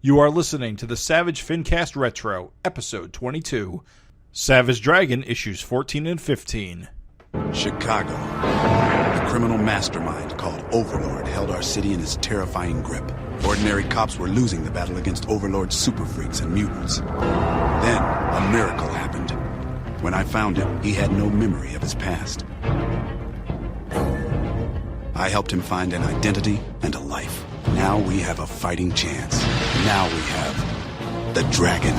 You are listening to the Savage FINcast Retro, Episode 22. Savage Dragon, Issues 14 and 15. Chicago. A criminal mastermind called Overlord held our city in his terrifying grip. Ordinary cops were losing the battle against Overlord's super freaks and mutants. Then, a miracle happened. When I found him, he had no memory of his past. I helped him find an identity and a life. Now we have a fighting chance. Now we have the dragon.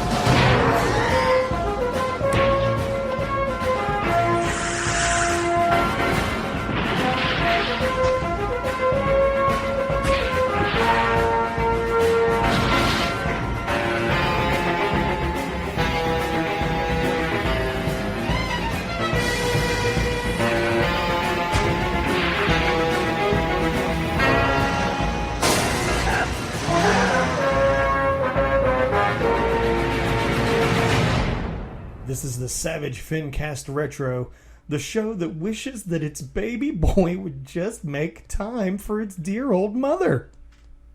This is the Savage FINcast Retro, the show that wishes that its baby boy would just make time for its dear old mother.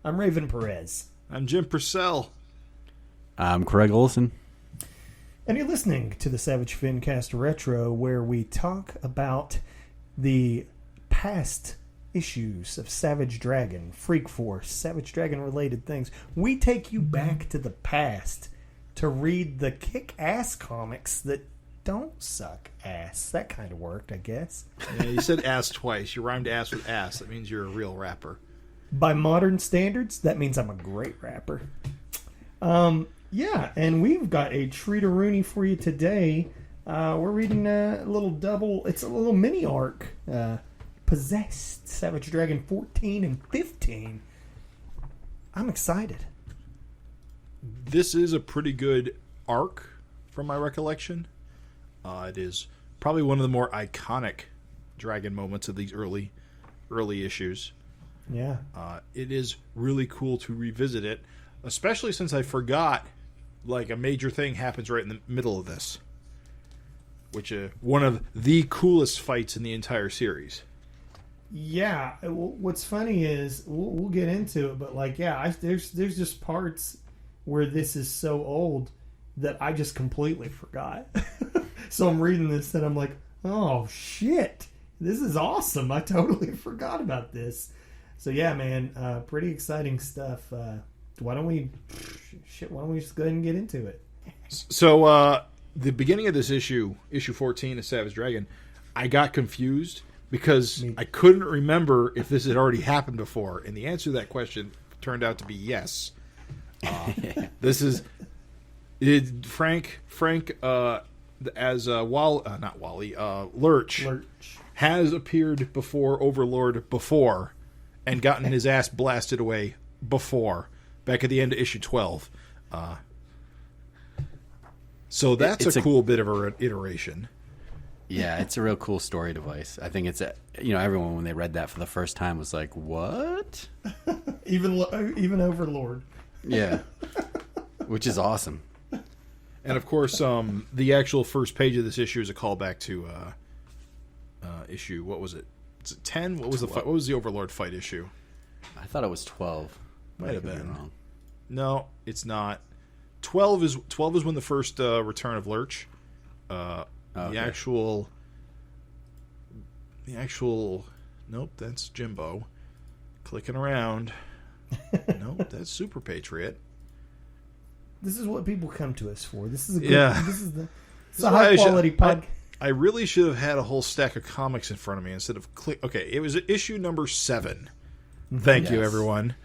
I'm Raven Perez. I'm Jim Purcell. I'm Craig Olson. And you're listening to the Savage FINcast Retro, where we talk about the past issues of Savage Dragon, Freak Force, Savage Dragon related things. We take you back to the past to read the kick-ass comics that don't suck ass. That kind of worked, I guess. Yeah, you said ass twice. You rhymed ass with ass. That means you're a real rapper. By modern standards, that means I'm a great rapper. Yeah, and we've got a treat-a-rooney for you today. We're reading a little double, it's a little mini arc, Possessed, Savage Dragon 14 and 15. I'm excited. This is a pretty good arc, from my recollection. It is probably one of the more iconic Dragon moments of these early issues. Yeah. It is really cool to revisit it, especially since I forgot, like, a major thing happens right in the middle of this, which one of the coolest fights in the entire series. Yeah. What's funny is we'll get into it, but like, yeah, there's just parts where this is so old that I just completely forgot. So I'm reading this and I'm like, oh shit, this is awesome. I totally forgot about this. So yeah, man, pretty exciting stuff. Why don't we just go ahead and get into it? So the beginning of this issue 14 of Savage Dragon, I got confused because I couldn't remember if this had already happened before, and the answer to that question turned out to be yes. This is Frank as not Wally, Lurch has appeared before Overlord before and gotten his ass blasted away before, back at the end of issue 12. So that's a cool bit of an iteration. Yeah, it's a real cool story device. I think it's everyone when they read that for the first time was like, "What?" even Overlord. Yeah, which is awesome. And of course, the actual first page of this issue is a callback to issue. What was it? Is it 10? What was what was the Overlord fight issue? I thought it was 12. Might have been wrong. No, it's not. 12 is when the first return of Lurch. Okay. The actual. Nope, that's Jimbo. Clicking around. Nope, that's Super Patriot. This is what people come to us for. This is a good. Yeah. This is a high quality podcast. I really should have had a whole stack of comics in front of me instead of Okay, it was issue number 7. Thank you, everyone.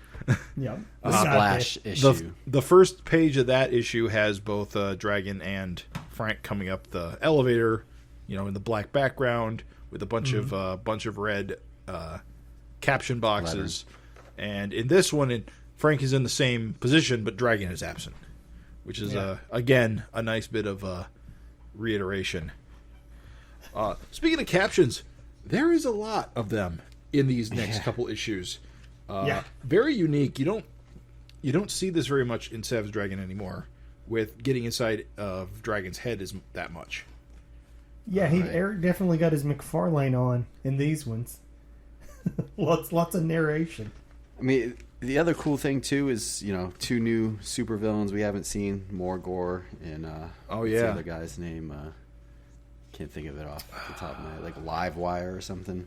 Yeah. Splash issue. The first page of that issue has both Dragon and Frank coming up the elevator, in the black background with a bunch of red caption boxes. And in this one, Frank is in the same position, but Dragon is absent, which is again a nice bit of reiteration. Speaking of captions, there is a lot of them in these next couple issues. Very unique. You don't see this very much in Savage Dragon anymore, with getting inside of Dragon's head is that much. Yeah, Eric definitely got his McFarlane on in these ones. lots of narration. I mean, The other cool thing too is, you know, 2 new supervillains we haven't seen, Morgor and what's the other guy's name? Can't think of it off the top of my head. Like Livewire or something.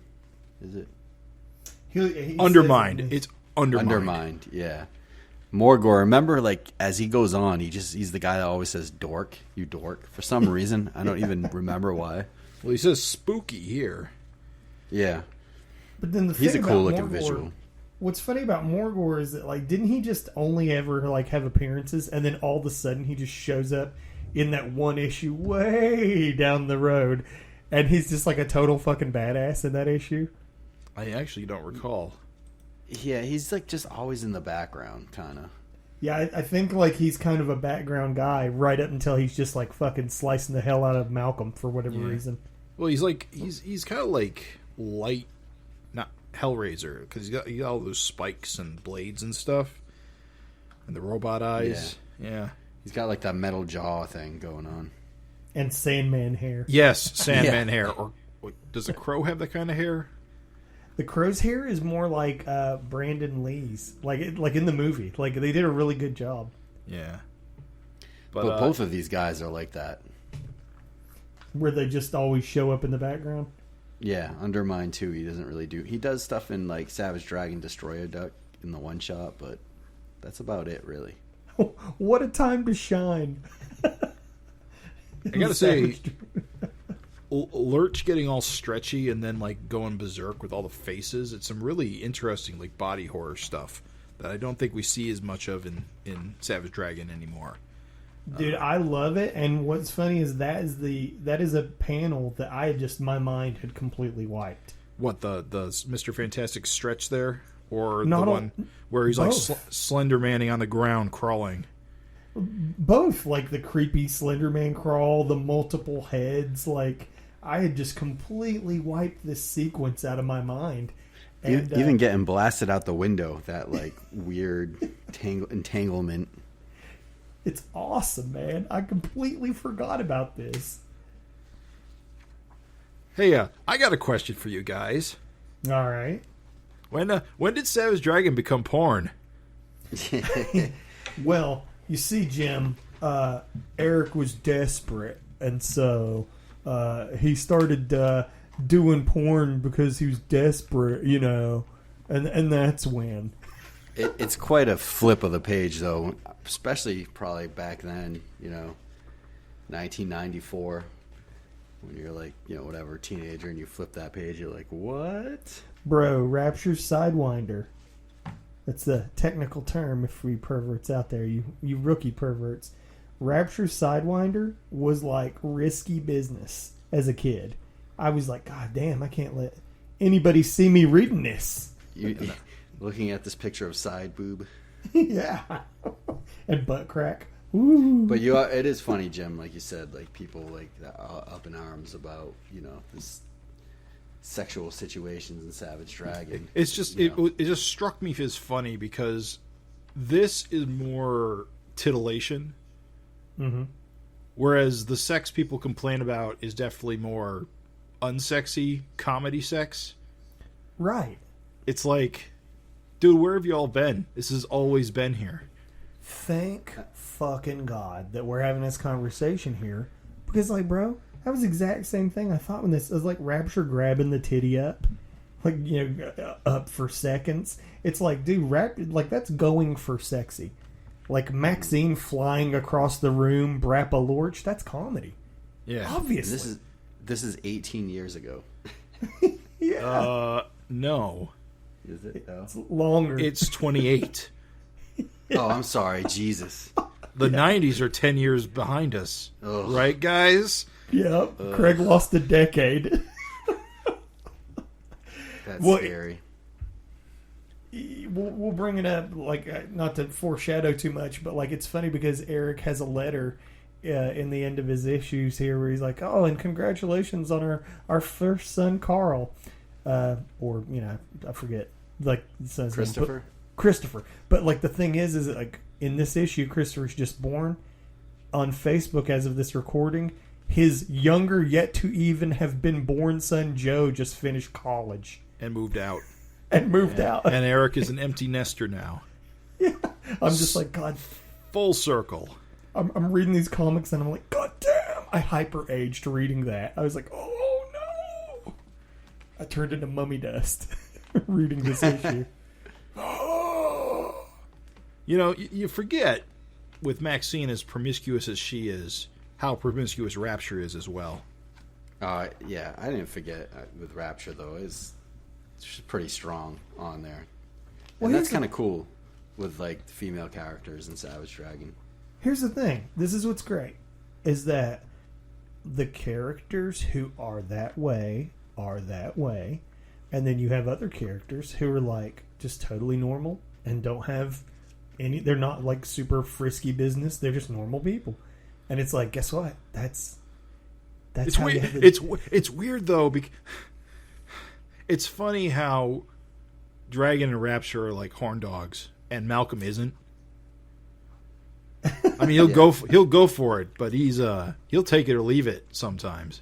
Is it? He Undermined. It's Undermined. Undermined, yeah. Morgor, remember, like, as he goes on, he's the guy that always says dork, you dork. For some reason. I don't even remember why. Well, he says spooky here. Yeah. But then he's a cool looking visual. What's funny about Morgor is that, like, didn't he just only ever, like, have appearances, and then all of a sudden he just shows up in that one issue way down the road, and he's just like a total fucking badass in that issue? I actually don't recall. Yeah, he's like just always in the background, kind of. Yeah, I think like he's kind of a background guy right up until he's just like fucking slicing the hell out of Malcolm for whatever reason. Well, he's kind of like light, not Hellraiser, because he got all those spikes and blades and stuff, and the robot eyes. Yeah. He's got like that metal jaw thing going on, and Sandman hair. Yes, Sandman hair. Or does the Crow have that kind of hair? The Crow's hair is more like Brandon Lee's, like in the movie. Like they did a really good job. Yeah, but both of these guys are like that, where they just always show up in the background. Yeah, Undermine too. He doesn't really do. He does stuff in like Savage Dragon Destroyer Duck in the one shot, but that's about it, really. What a time to shine! I gotta say. Lurch getting all stretchy and then like going berserk with all the faces. It's some really interesting like body horror stuff that I don't think we see as much of in Savage Dragon anymore. Dude, I love it. And what's funny is that is a panel that my mind had completely wiped. What the Mr. Fantastic stretch there, or Not the one where he's both. like Slender Manning on the ground crawling? Both, like the creepy Slender Man crawl, the multiple heads, like. I had just completely wiped this sequence out of my mind. And, even getting blasted out the window, that like weird entanglement. It's awesome, man. I completely forgot about this. Hey, I got a question for you guys. All right. When did Savage Dragon become porn? Well, you see, Jim, Eric was desperate, and so... he started doing porn because he was desperate, you know, and that's when. It's quite a flip of the page, though, especially probably back then, you know, 1994, when you're like, you know, whatever, teenager, and you flip that page, you're like, what? Bro, Rapture's Sidewinder. That's the technical term if we perverts out there, you rookie perverts. Rapture's Sidewinder was like risky business as a kid. I was like, God damn, I can't let anybody see me reading this. You looking at this picture of side boob. Yeah. And butt crack. Ooh. But it is funny, Jim, like you said, like people like up in arms about, you know, this sexual situations in Savage Dragon. It's just it just struck me as funny because this is more titillation. Mm-hmm. Whereas the sex people complain about is definitely more unsexy comedy sex. Right. It's like, dude, where have you all been? This has always been here. Thank fucking God that we're having this conversation here. Because, like, bro, that was the exact same thing I thought when this was like Rapture grabbing the titty up. Like, you know, up for seconds. It's like, dude, like, that's going for sexy. Like Maxine flying across the room, Brappa Lorch, that's comedy. Yeah. Obviously. This is 18 years ago. Yeah. No. Is it? No? It's longer. It's 28. Oh, I'm sorry. Jesus. The 90s are 10 years behind us. Ugh. Right, guys? Yep. Craig lost a decade. That's scary. We'll bring it up, like, not to foreshadow too much, but like it's funny because Eric has a letter in the end of his issues here where he's like, oh, and congratulations on our first son Carl, or you know, I forget, like his Christopher. Christopher. But like the thing is that like in this issue, Christopher's just born. On Facebook as of this recording, his younger yet to even have been born son Joe just finished college And moved out. and moved out. And Eric is an empty nester now. Yeah. I'm just like, God. Full circle. I'm reading these comics and I'm like, God damn! I hyper-aged reading that. I was like, oh no! I turned into mummy dust reading this issue. You know, you forget, with Maxine as promiscuous as she is, how promiscuous Rapture is as well. Yeah, I didn't forget with Rapture, though. It's pretty strong on there. And that's kind of cool with, like, female characters in Savage Dragon. Here's the thing. This is what's great. Is that the characters who are that way. And then you have other characters who are, like, just totally normal and don't have any... They're not, like, super frisky business. They're just normal people. And it's like, guess what? That's it's how weird. you have It's weird, though, because it's funny how Dragon and Rapture are like horn dogs, and Malcolm isn't. I mean, he'll go for it, but he'll take it or leave it sometimes.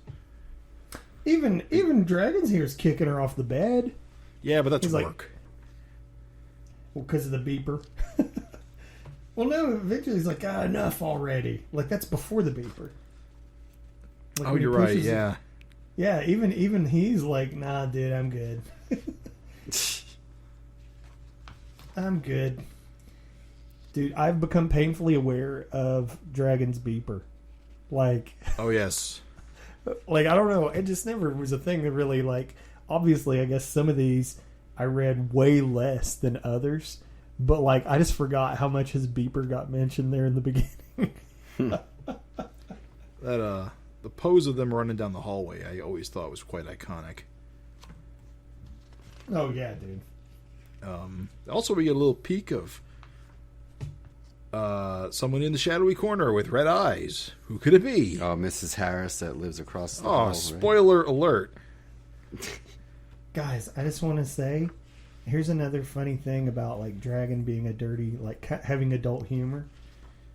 Even Dragon's here is kicking her off the bed. Yeah, but that's He's work. Like, well, because of the beeper. Well, no, eventually he's like, enough already. Like, that's before the beeper. Like, oh, you're right, yeah. Yeah, even he's like, nah, dude, I'm good. I'm good. Dude, I've become painfully aware of Dragon's beeper. Like... Oh, yes. Like, I don't know. It just never was a thing that really, like... Obviously, I guess some of these I read way less than others. But, like, I just forgot how much his beeper got mentioned there in the beginning. The pose of them running down the hallway, I always thought was quite iconic. Oh, yeah, dude. Also, we get a little peek of someone in the shadowy corner with red eyes. Who could it be? Oh, Mrs. Harris that lives across the hall. Oh, spoiler alert. Guys, I just want to say, here's another funny thing about, like, Dragon being a dirty, like, having adult humor.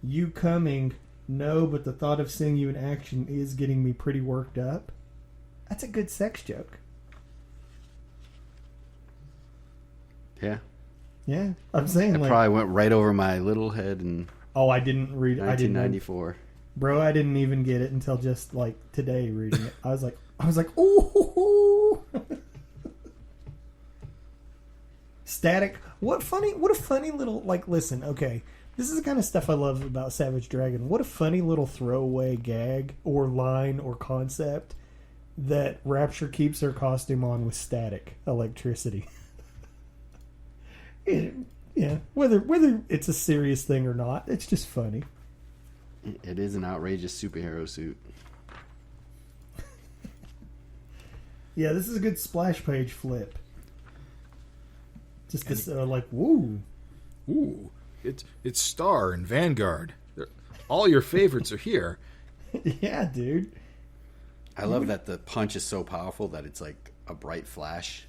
You coming, no, but the thought of seeing you in action is getting me pretty worked up. That's a good sex joke. Yeah. Yeah, I'm saying, like... probably went right over my little head in... Oh, I didn't read it. 1994. Bro, I didn't even get it until just, like, today reading it. I was like, ooh. Static. What a funny little, like, listen, okay. This is the kind of stuff I love about Savage Dragon. What a funny little throwaway gag or line or concept that Rapture keeps her costume on with static electricity. Yeah, whether it's a serious thing or not, it's just funny. It is an outrageous superhero suit. Yeah, this is a good splash page flip. Just this, like, woo. Ooh, it's Star and Vanguard. All your favorites are here. Yeah, dude. I love that the punch is so powerful that it's like a bright flash.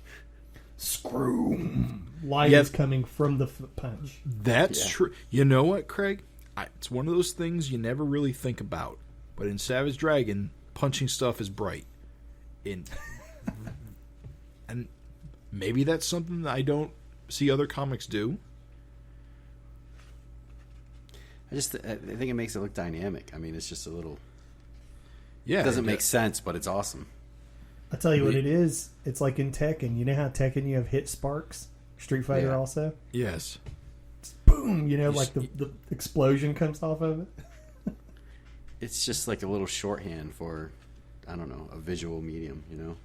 Screw. Light is coming from the punch. That's true. You know what, Craig? It's one of those things you never really think about. But in Savage Dragon, punching stuff is bright. And maybe that's something that I don't see other comics do. I think it makes it look dynamic. I mean, it's just a little... Yeah. It doesn't make sense, but it's awesome. I'll tell you what it is. It's like in Tekken. You know how Tekken you have hit sparks? Street Fighter also? Yes. It's boom! You know, like the explosion comes off of it. It's just like a little shorthand for, I don't know, a visual medium, you know?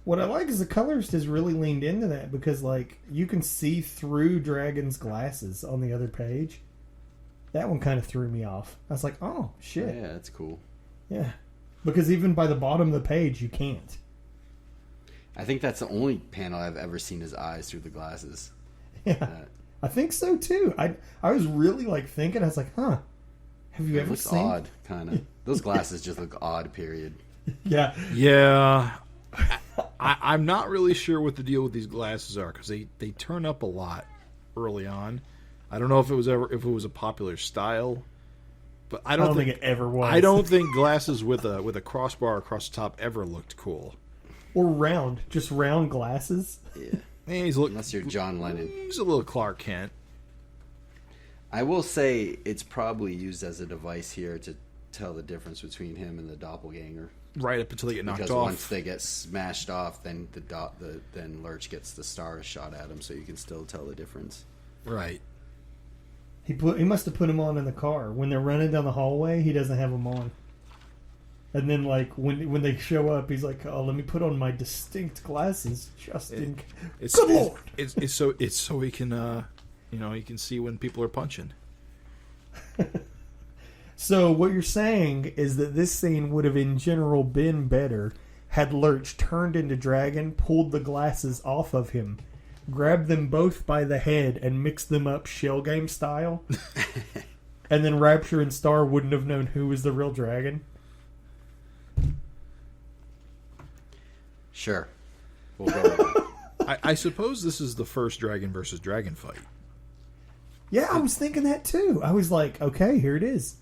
What I like is the colorist has really leaned into that because, like, you can see through Dragon's glasses on the other page. That one kind of threw me off. I was like, oh, shit. Yeah, that's cool. Yeah. Because even by the bottom of the page, you can't. I think that's the only panel I've ever seen his eyes through the glasses. Yeah. I think so, too. I was really, like, thinking, I was like, huh. Have you ever seen... It looks odd, kind of. Those glasses just look odd, period. Yeah. Yeah. I'm not really sure what the deal with these glasses are because they turn up a lot early on. I don't know if it was a popular style, but I don't think it ever was. I don't think glasses with a crossbar across the top ever looked cool. Or round, just round glasses. Yeah. Unless you're John Lennon. He's a little Clark Kent. I will say it's probably used as a device here to tell the difference between him and the doppelganger. Right up until they get knocked off. Because once they get smashed off, then then Lurch gets the stars shot at him, so you can still tell the difference. Right. He must have put them on in the car. When they're running down the hallway, he doesn't have them on. And then, like, when they show up, he's like, "Oh, let me put on my distinct glasses, Justin." Good Lord! It's so he can, he can see when people are punching. So what you're saying is that this scene would have, in general, been better had Lurch turned into Dragon, pulled the glasses off of him, grabbed them both by the head, and mixed them up Shell Game style, and then Rapture and Star wouldn't have known who was the real Dragon. Sure. We'll go with that. I suppose this is the first Dragon versus Dragon fight. Yeah, I was thinking that too. I was like, okay, here it is.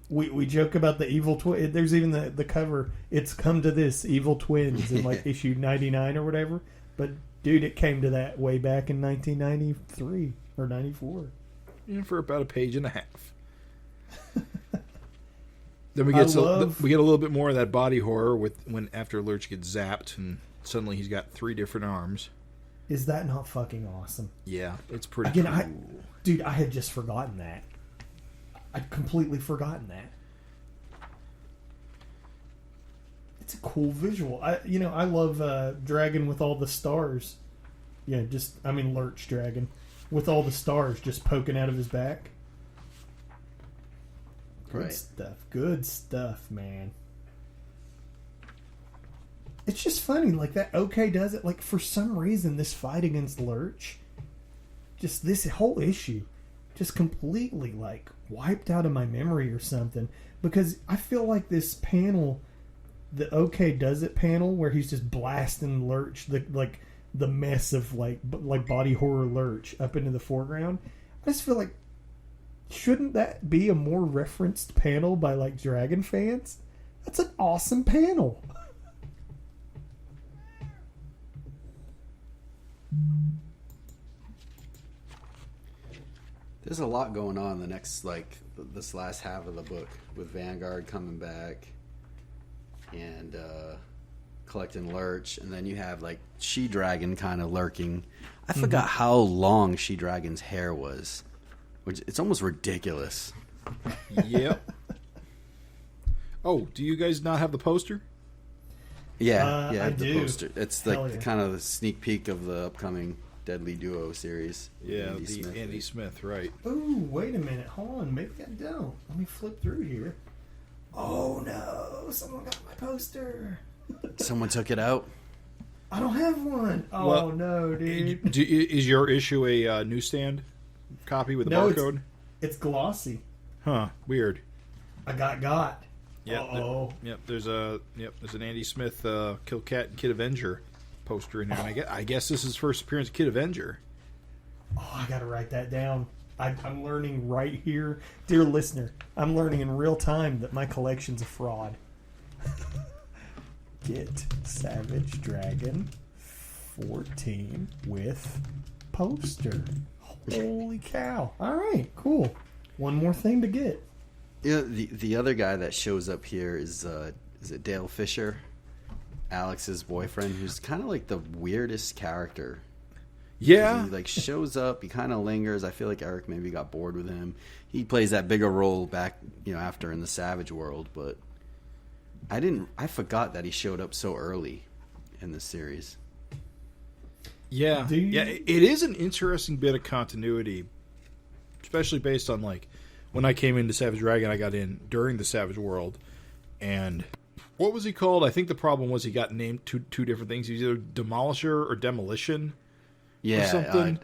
We joke about the evil twin. There's even the cover. It's come to this, evil twins, in like issue 99 or whatever. But dude, it came to that way back in 1993 or 94. Yeah, for about a page and a half. Then we get we get a little bit more of that body horror after Lurch gets zapped and suddenly he's got 3 different arms. Is that not fucking awesome? Yeah, it's pretty Again, cool. I had just forgotten that. I'd completely forgotten that. It's a cool visual. I love Dragon with all the stars. Yeah, Lurch Dragon with all the stars just poking out of his back. Good stuff, man. It's just funny, like that. OK does it. Like for some reason, this fight against Lurch, just this whole issue, just completely like wiped out of my memory or something. Because I feel like this panel, the OK does it panel, where he's just blasting Lurch, the mess of like body horror Lurch up into the foreground. I just feel like, shouldn't that be a more referenced panel by like Dragon fans? That's an awesome panel. There's a lot going on the next, this last half of the book, with Vanguard coming back and collecting Lurch, and then you have like She-Dragon kind of lurking. I forgot how long She-Dragon's hair was, which it's almost ridiculous. Yep. Oh, do you guys not have the poster? Yeah, I the do. poster. It's like kind of the sneak peek of the upcoming Deadly Duo series. Yeah, Andy Smith, right. Ooh, wait a minute. Hold on. Maybe I don't. Let me flip through here. Oh, no. Someone got my poster. Someone took it out? I don't have one. Oh, well, no, dude. Is your issue a newsstand copy with a barcode? It's glossy. Huh, weird. I got. Yep. Uh-oh. There's an Andy Smith Kill Cat and Kid Avenger poster in there, and I guess this is his first appearance of Kid Avenger. Oh, I gotta write that down. I'm learning right here, dear listener. I'm learning in real time that my collection's a fraud. Get Savage Dragon 14 with poster. Holy cow! All right, cool. One more thing to get. Yeah, the other guy that shows up here is it Dale Fisher, Alex's boyfriend, who's kind of like the weirdest character. Yeah, he like shows up, he kind of lingers. I feel like Eric maybe got bored with him. He plays that bigger role back, after in the Savage world, but I forgot that he showed up so early in the series. Yeah, it is an interesting bit of continuity, especially based on like when I came into Savage Dragon, I got in during the Savage world, and what was he called? I think the problem was he got named two different things. He was either Demolisher or Demolition. Yeah, or something.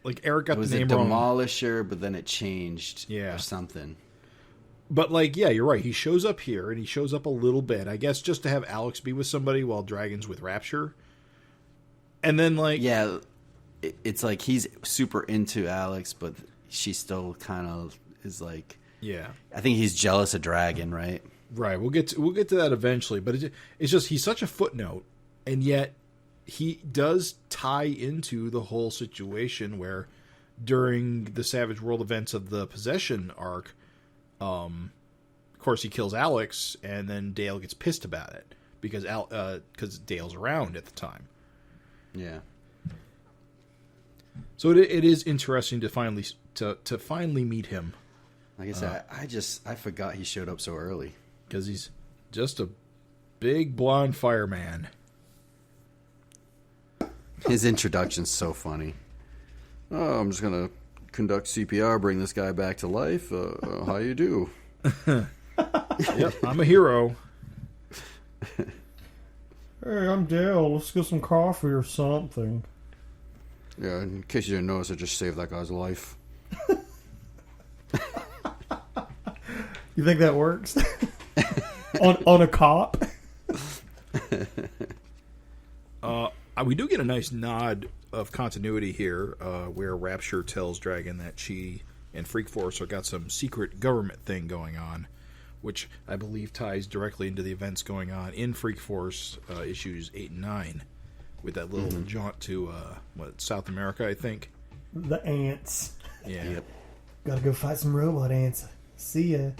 Like Eric got the name wrong. It was Demolisher, but then it changed or something. But you're right. He shows up here, and he shows up a little bit. I guess just to have Alex be with somebody while Dragon's with Rapture. And then it's like he's super into Alex, but she still kind of is like, I think he's jealous of Dragon, right? Right. We'll get to that eventually, but it's just he's such a footnote, and yet he does tie into the whole situation where during the Savage World events of the Possession arc, of course he kills Alex, and then Dale gets pissed about it because Dale's around at the time. Yeah. So it is interesting to finally meet him. Like I said, I forgot he showed up so early because he's just a big blonde fireman. His introduction's so funny. Oh, I'm just gonna conduct CPR, bring this guy back to life. How you do? Yep, I'm a hero. Hey, I'm Dale. Let's get some coffee or something. Yeah, in case you didn't notice, I just saved that guy's life. You think that works? on a cop? We do get a nice nod of continuity here, where Rapture tells Dragon that she and Freak Force have got some secret government thing going on, which I believe ties directly into the events going on in Freak Force issues 8 and 9, with that little jaunt to South America, I think. The ants. Yeah. Yep. Gotta go fight some robot ants. See ya.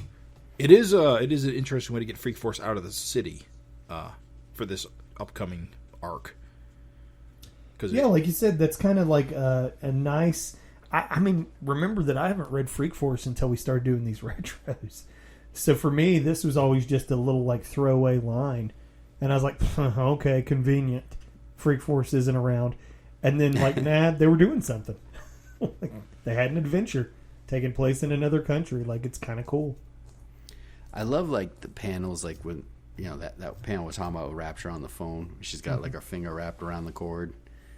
It is an interesting way to get Freak Force out of the city for this upcoming arc. Yeah, like you said, that's kind of like a nice... I mean, remember that I haven't read Freak Force until we started doing these retros. So for me, this was always just a little like throwaway line. And I was like, okay, convenient. Freak Force isn't around. And then like, nah, they were doing something. Like, they had an adventure taking place in another country. Like, it's kind of cool. I love like the panels, like when that panel was talking about Rapture on the phone. She's got like her finger wrapped around the cord.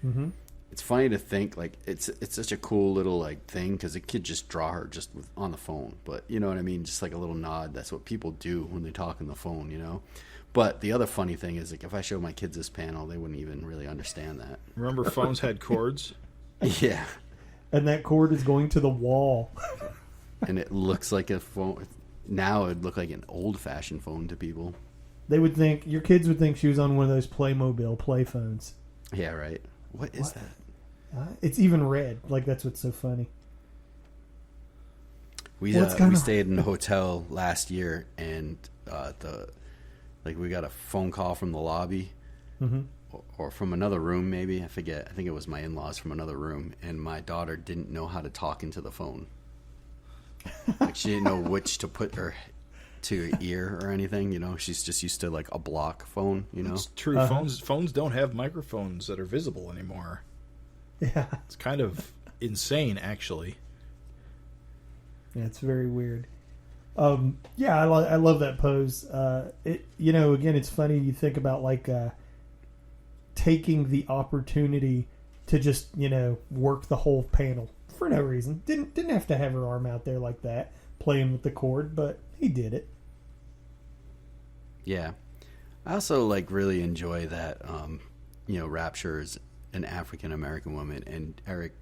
Mm-hmm. It's funny to think like it's such a cool little like thing because it could just draw her just on the phone, but you know what I mean, just like a little nod. That's what people do when they talk on the phone, you know. But the other funny thing is, like, if I show my kids this panel, they wouldn't even really understand that. Remember, phones had cords. Yeah, and that cord is going to the wall, and it looks like a phone. Now it'd look like an old-fashioned phone to people. They would think your kids would think she was on one of those Playmobil play phones. Yeah, right. What is that? It's even red. Like, that's what's so funny. We stayed in a hotel last year, and we got a phone call from the lobby, or from another room, maybe. I forget. I think it was my in-laws from another room, and my daughter didn't know how to talk into the phone. Like, she didn't know which to put her to her ear or anything, you know. She's just used to like a block phone, you know. It's true. Phones don't have microphones that are visible anymore. Yeah, it's kind of insane, actually. Yeah, it's very weird. Yeah, I love that pose. Again, it's funny. You think about like taking the opportunity to just work the whole panel for no reason. Didn't have to have her arm out there like that playing with the cord, but he did it. Yeah, I also like really enjoy that. Rapture is an African American woman, and Eric,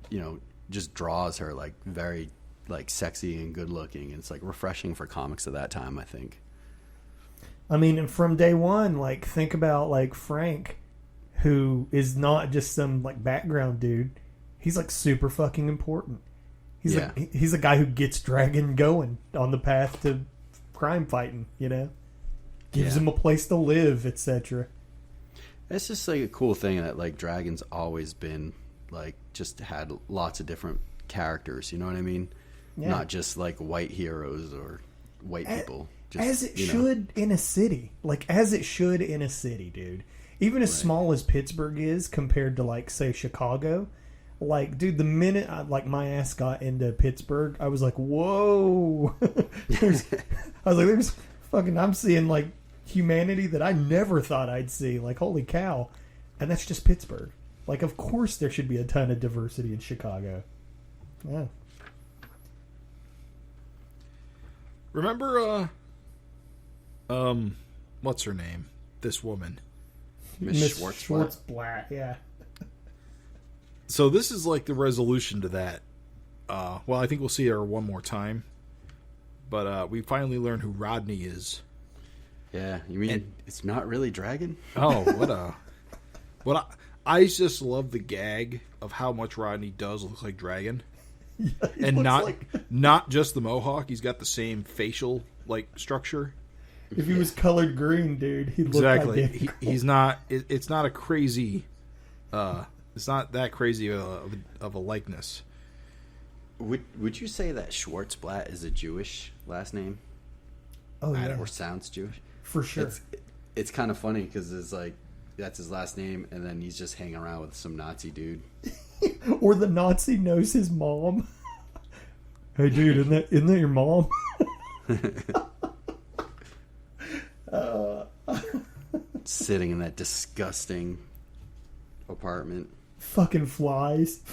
just draws her like very like sexy and good looking. It's like refreshing for comics of that time, I think. I mean, and from day one, like think about like Frank, who is not just some like background dude. He's like super fucking important. He's a guy who gets Dragon going on the path to crime fighting, gives him a place to live, etc. It's just like a cool thing that like Dragon's always been like just had lots of different characters, you know what I mean? Yeah. Not just like white heroes or white people. Just, as it should in a city. Like as it should in a city, dude. Even as small as Pittsburgh is compared to like say Chicago. Like, dude, the minute my ass got into Pittsburgh, I was like, whoa. I'm seeing like humanity that I never thought I'd see. Like, holy cow. And that's just Pittsburgh. Like, of course there should be a ton of diversity in Chicago. Yeah. Remember, what's her name? This woman. Miss Schwartzblatt, yeah. So this is like the resolution to that. Well, I think we'll see her one more time. But we finally learn who Rodney is. Yeah, you mean it's not really Dragon? Oh, I just love the gag of how much Rodney does look like Dragon. Yeah, and not just the mohawk. He's got the same facial structure. If he was colored green, dude, he'd look exactly. He's not. It's not a crazy. It's not that crazy of a likeness. Would you say that Schwartzblatt is a Jewish last name? Oh yeah, or sounds Jewish for sure. It's kind of funny because it's like that's his last name, and then he's just hanging around with some Nazi dude. Or the Nazi knows his mom. Hey, dude, isn't that your mom? Sitting in that disgusting apartment. Fucking flies.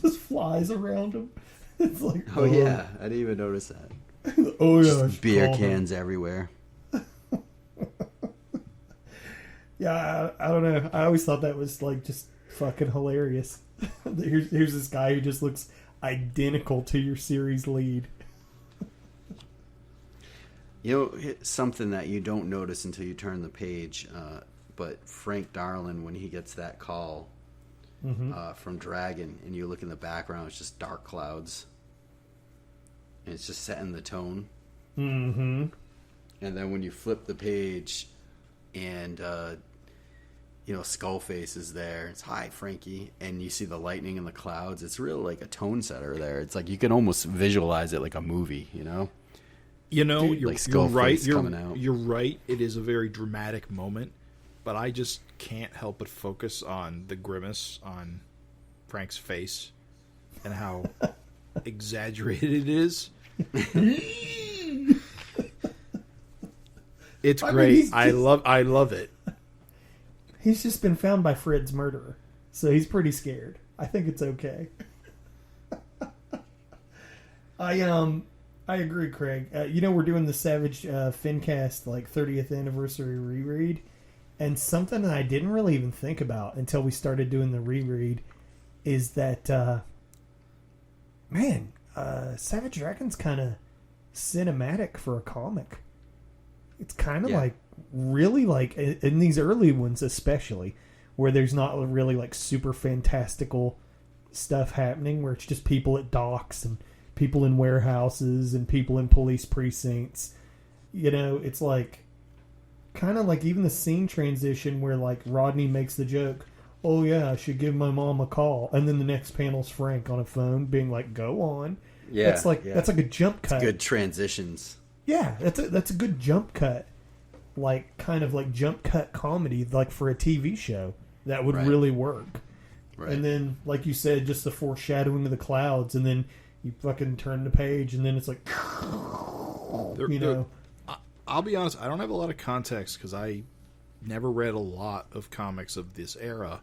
Just flies around him. It's like, oh yeah, I didn't even notice that. Oh yeah, just beer cans everywhere. Yeah, I don't know. I always thought that was just fucking hilarious. Here's this guy who just looks identical to your series lead. Something that you don't notice until you turn the page, but Frank Darlin, when he gets that call from Dragon, and you look in the background, it's just dark clouds. And it's just setting the tone. Mm-hmm. And then when you flip the page and, Skullface is there. It's, hi, Frankie. And you see the lightning in the clouds. It's really like a tone setter there. It's like you can almost visualize it like a movie, Dude, you're right. You're right. It is a very dramatic moment. But I just can't help but focus on the grimace on Frank's face and how exaggerated it is. It's great. I love it. He's just been found by Fred's murderer, so he's pretty scared. I think it's okay. I agree, Craig. We're doing the Savage FINcast 30th anniversary reread, and something that I didn't really even think about until we started doing the reread is that Savage Dragon's kind of cinematic for a comic. It's kind of really in these early ones especially, where there's not really super fantastical stuff happening, where it's just people at docks and people in warehouses and people in police precincts. It's kind of even the scene transition where Rodney makes the joke, oh yeah, I should give my mom a call, and then the next panel's Frank on a phone being go on. Yeah, that's that's a jump cut. It's good transitions. Yeah, that's a good jump cut, kind of jump cut comedy, for a TV show that would really work. Right. And then, like you said, just the foreshadowing of the clouds, and then you fucking turn the page, and then it's I'll be honest, I don't have a lot of context because I never read a lot of comics of this era,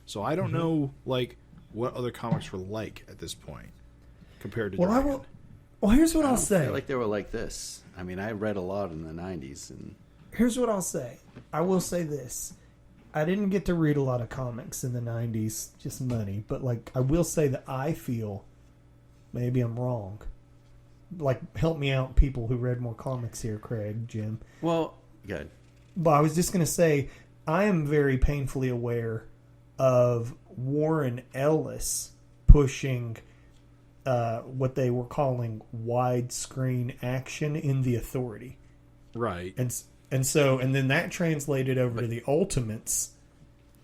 so I don't know what other comics were like at this point compared to Dragon. Well, here's what I'll say. I feel like they were like this. I mean, I read a lot in the 90s. And here's what I'll say. I will say this. I didn't get to read a lot of comics in the 90s, just money. But, I will say that I feel, maybe I'm wrong. Help me out, people who read more comics here, Craig, Jim. Well, good. But I was just going to say, I am very painfully aware of Warren Ellis pushing what they were calling widescreen action in the Authority, right? And then that translated over to the Ultimates,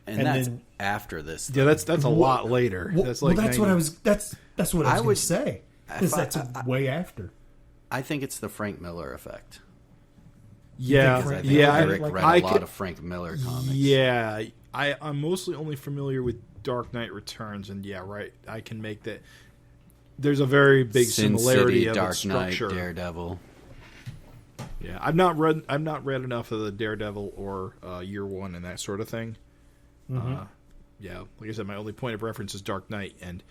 and that's then, after this. Yeah, that's a lot later. That's what I was. That's what I would say. That's way after. I think it's the Frank Miller effect. Yeah, I read a lot of Frank Miller comics. Yeah, I'm mostly only familiar with Dark Knight Returns, and I can make that. There's a very big Sin similarity City, of Dark its structure. Knight, Daredevil. Yeah, I've not read enough of the Daredevil or Year One and that sort of thing. Mm-hmm. Like I said, my only point of reference is Dark Knight, and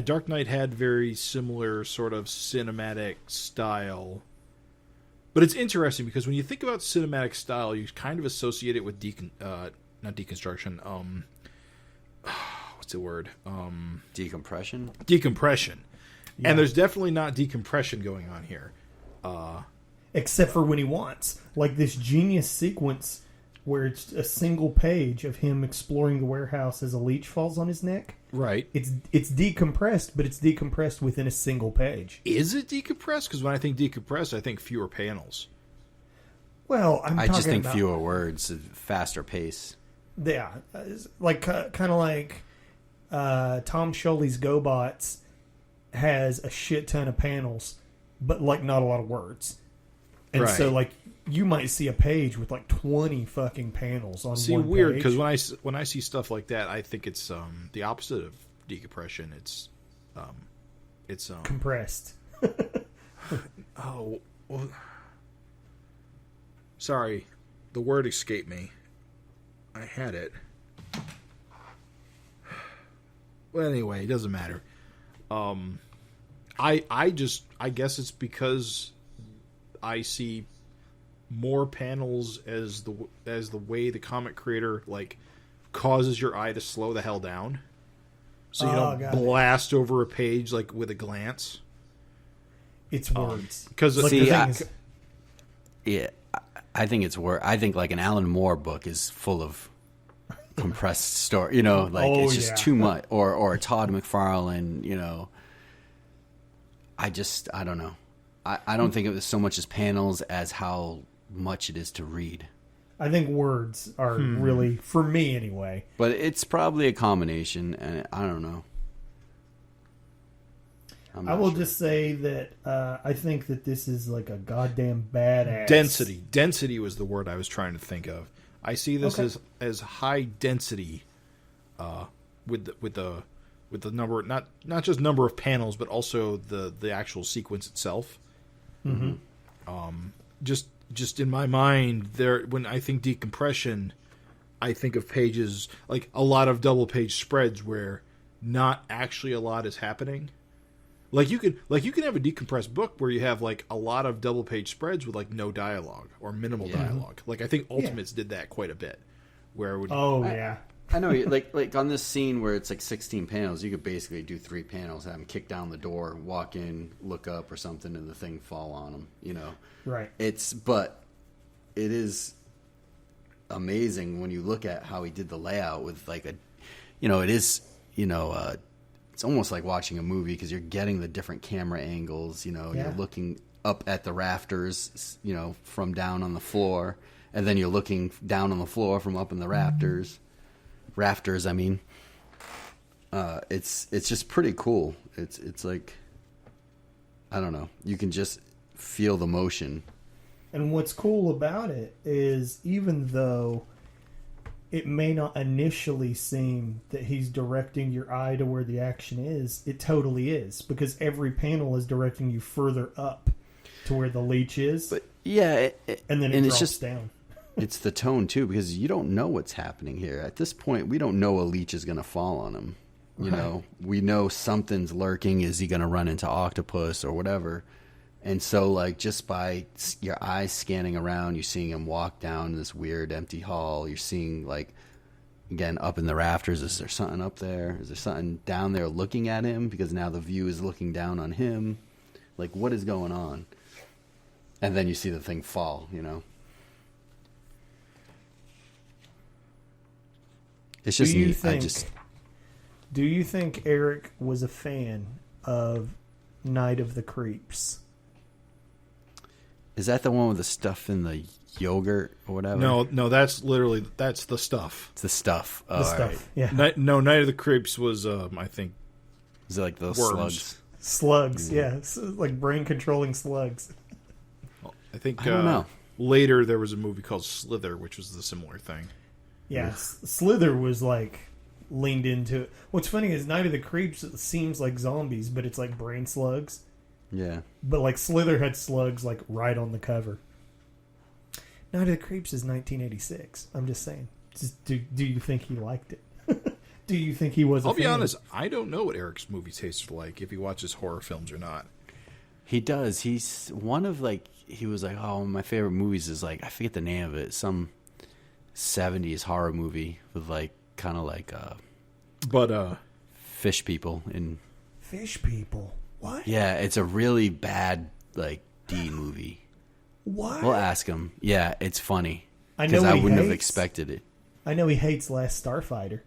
Dark Knight had very similar sort of cinematic style. But it's interesting because when you think about cinematic style, you kind of associate it with not deconstruction. What's the word? Decompression. Decompression. Yeah. And there's definitely not decompression going on here. Except for when he wants. This genius sequence where it's a single page of him exploring the warehouse as a leech falls on his neck. Right. It's decompressed, but it's decompressed within a single page. Is it decompressed? Because when I think decompressed, I think fewer panels. Well, I just think fewer words, faster pace. Yeah, like kind of like Tom Scully's GoBots has a shit ton of panels, but like not a lot of words. And so like you might see a page with like 20 fucking panels on one page. See, weird, because when I see stuff like that, I think it's the opposite of decompression. It's compressed. Oh, well, sorry, the word escaped me. I had it. Well, anyway, it doesn't matter. I guess it's because I see more panels as the way the comic creator like causes your eye to slow the hell down, so you don't blast over a page like with a glance. It's words. Because I think it's word. I think like an Alan Moore book is full of compressed story. You know, like it's just too much. Or a Todd McFarlane. You know, I don't know. I don't think it was so much as panels as how much it is to read. I think words are really, for me anyway. But it's probably a combination, and I don't know. I will just say that I think that this is like a goddamn badass. Density was the word I was trying to think of. I see this as high density, with the number, not just number of panels, but also the actual sequence itself. Mm-hmm. Just in my mind, when I think decompression, I think of pages like a lot of double page spreads where not actually a lot is happening. Like you can have a decompressed book where you have like a lot of double page spreads with like no dialogue or minimal dialogue. Like I think Ultimates did that quite a bit. Where it would I know, like on this scene where it's like 16 panels, you could basically do 3 panels, have them kick down the door, walk in, look up or something, and the thing fall on them. You know, right? But it is amazing when you look at how he did the layout with like it is, it's almost like watching a movie because you're getting the different camera angles. You know, you're looking up at the rafters, from down on the floor, and then you're looking down on the floor from up in the rafters. I mean, it's just pretty cool. It's like, I don't know, you can just feel the motion. And what's cool about it is, even though it may not initially seem that he's directing your eye to where the action is, it totally is, because every panel is directing you further up to where the leech is. But yeah, and then it drops down. It's the tone, too, because you don't know what's happening here. At this point, we don't know a leech is going to fall on him. You know, we know something's lurking. Is he going to run into octopus or whatever? And so, like, just by your eyes scanning around, you're seeing him walk down this weird empty hall. You're seeing, like, again, up in the rafters, is there something up there? Is there something down there looking at him? Because now the view is looking down on him. Like, what is going on? And then you see the thing fall, It's just neat. Do you think Eric was a fan of Night of the Creeps? Is that the one with the stuff in the yogurt or whatever? No, that's the stuff. It's the stuff. The stuff. Right. Yeah. Night of the Creeps was, I think. Is it like those worms. Slugs, yeah. Like brain controlling slugs. Well, I think I don't know. Later there was a movie called Slither, which was the similar thing. Yeah, Slither was like leaned into it. What's funny is Night of the Creeps, it seems like zombies, but it's like brain slugs. Yeah. But like Slither had slugs like right on the cover. Night of the Creeps is 1986. I'm just saying. Do you think he liked it? Do you think he was a fan? I'll be honest, I don't know what Eric's movie tastes like, if he watches horror films or not. He does. He's one of he was like, oh, my favorite movies is like, I forget the name of it, some 70s horror movie with kind of like fish people in Fish People. What? Yeah, it's a really bad D movie. What? We'll ask him. Yeah, it's funny. I Because know I he wouldn't have hates- expected it. I know he hates Last Starfighter.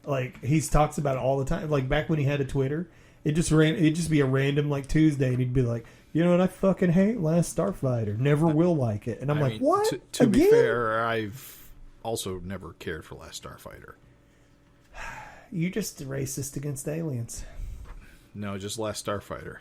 Like, he talks about it all the time. Like, back when he had a Twitter, it'd just be a random, like, Tuesday, and he'd be like, you know what, I fucking hate Last Starfighter. Never will like it. And I'm like, what? To be fair, I've also never cared for Last Starfighter. You just racist against aliens. No, just Last Starfighter.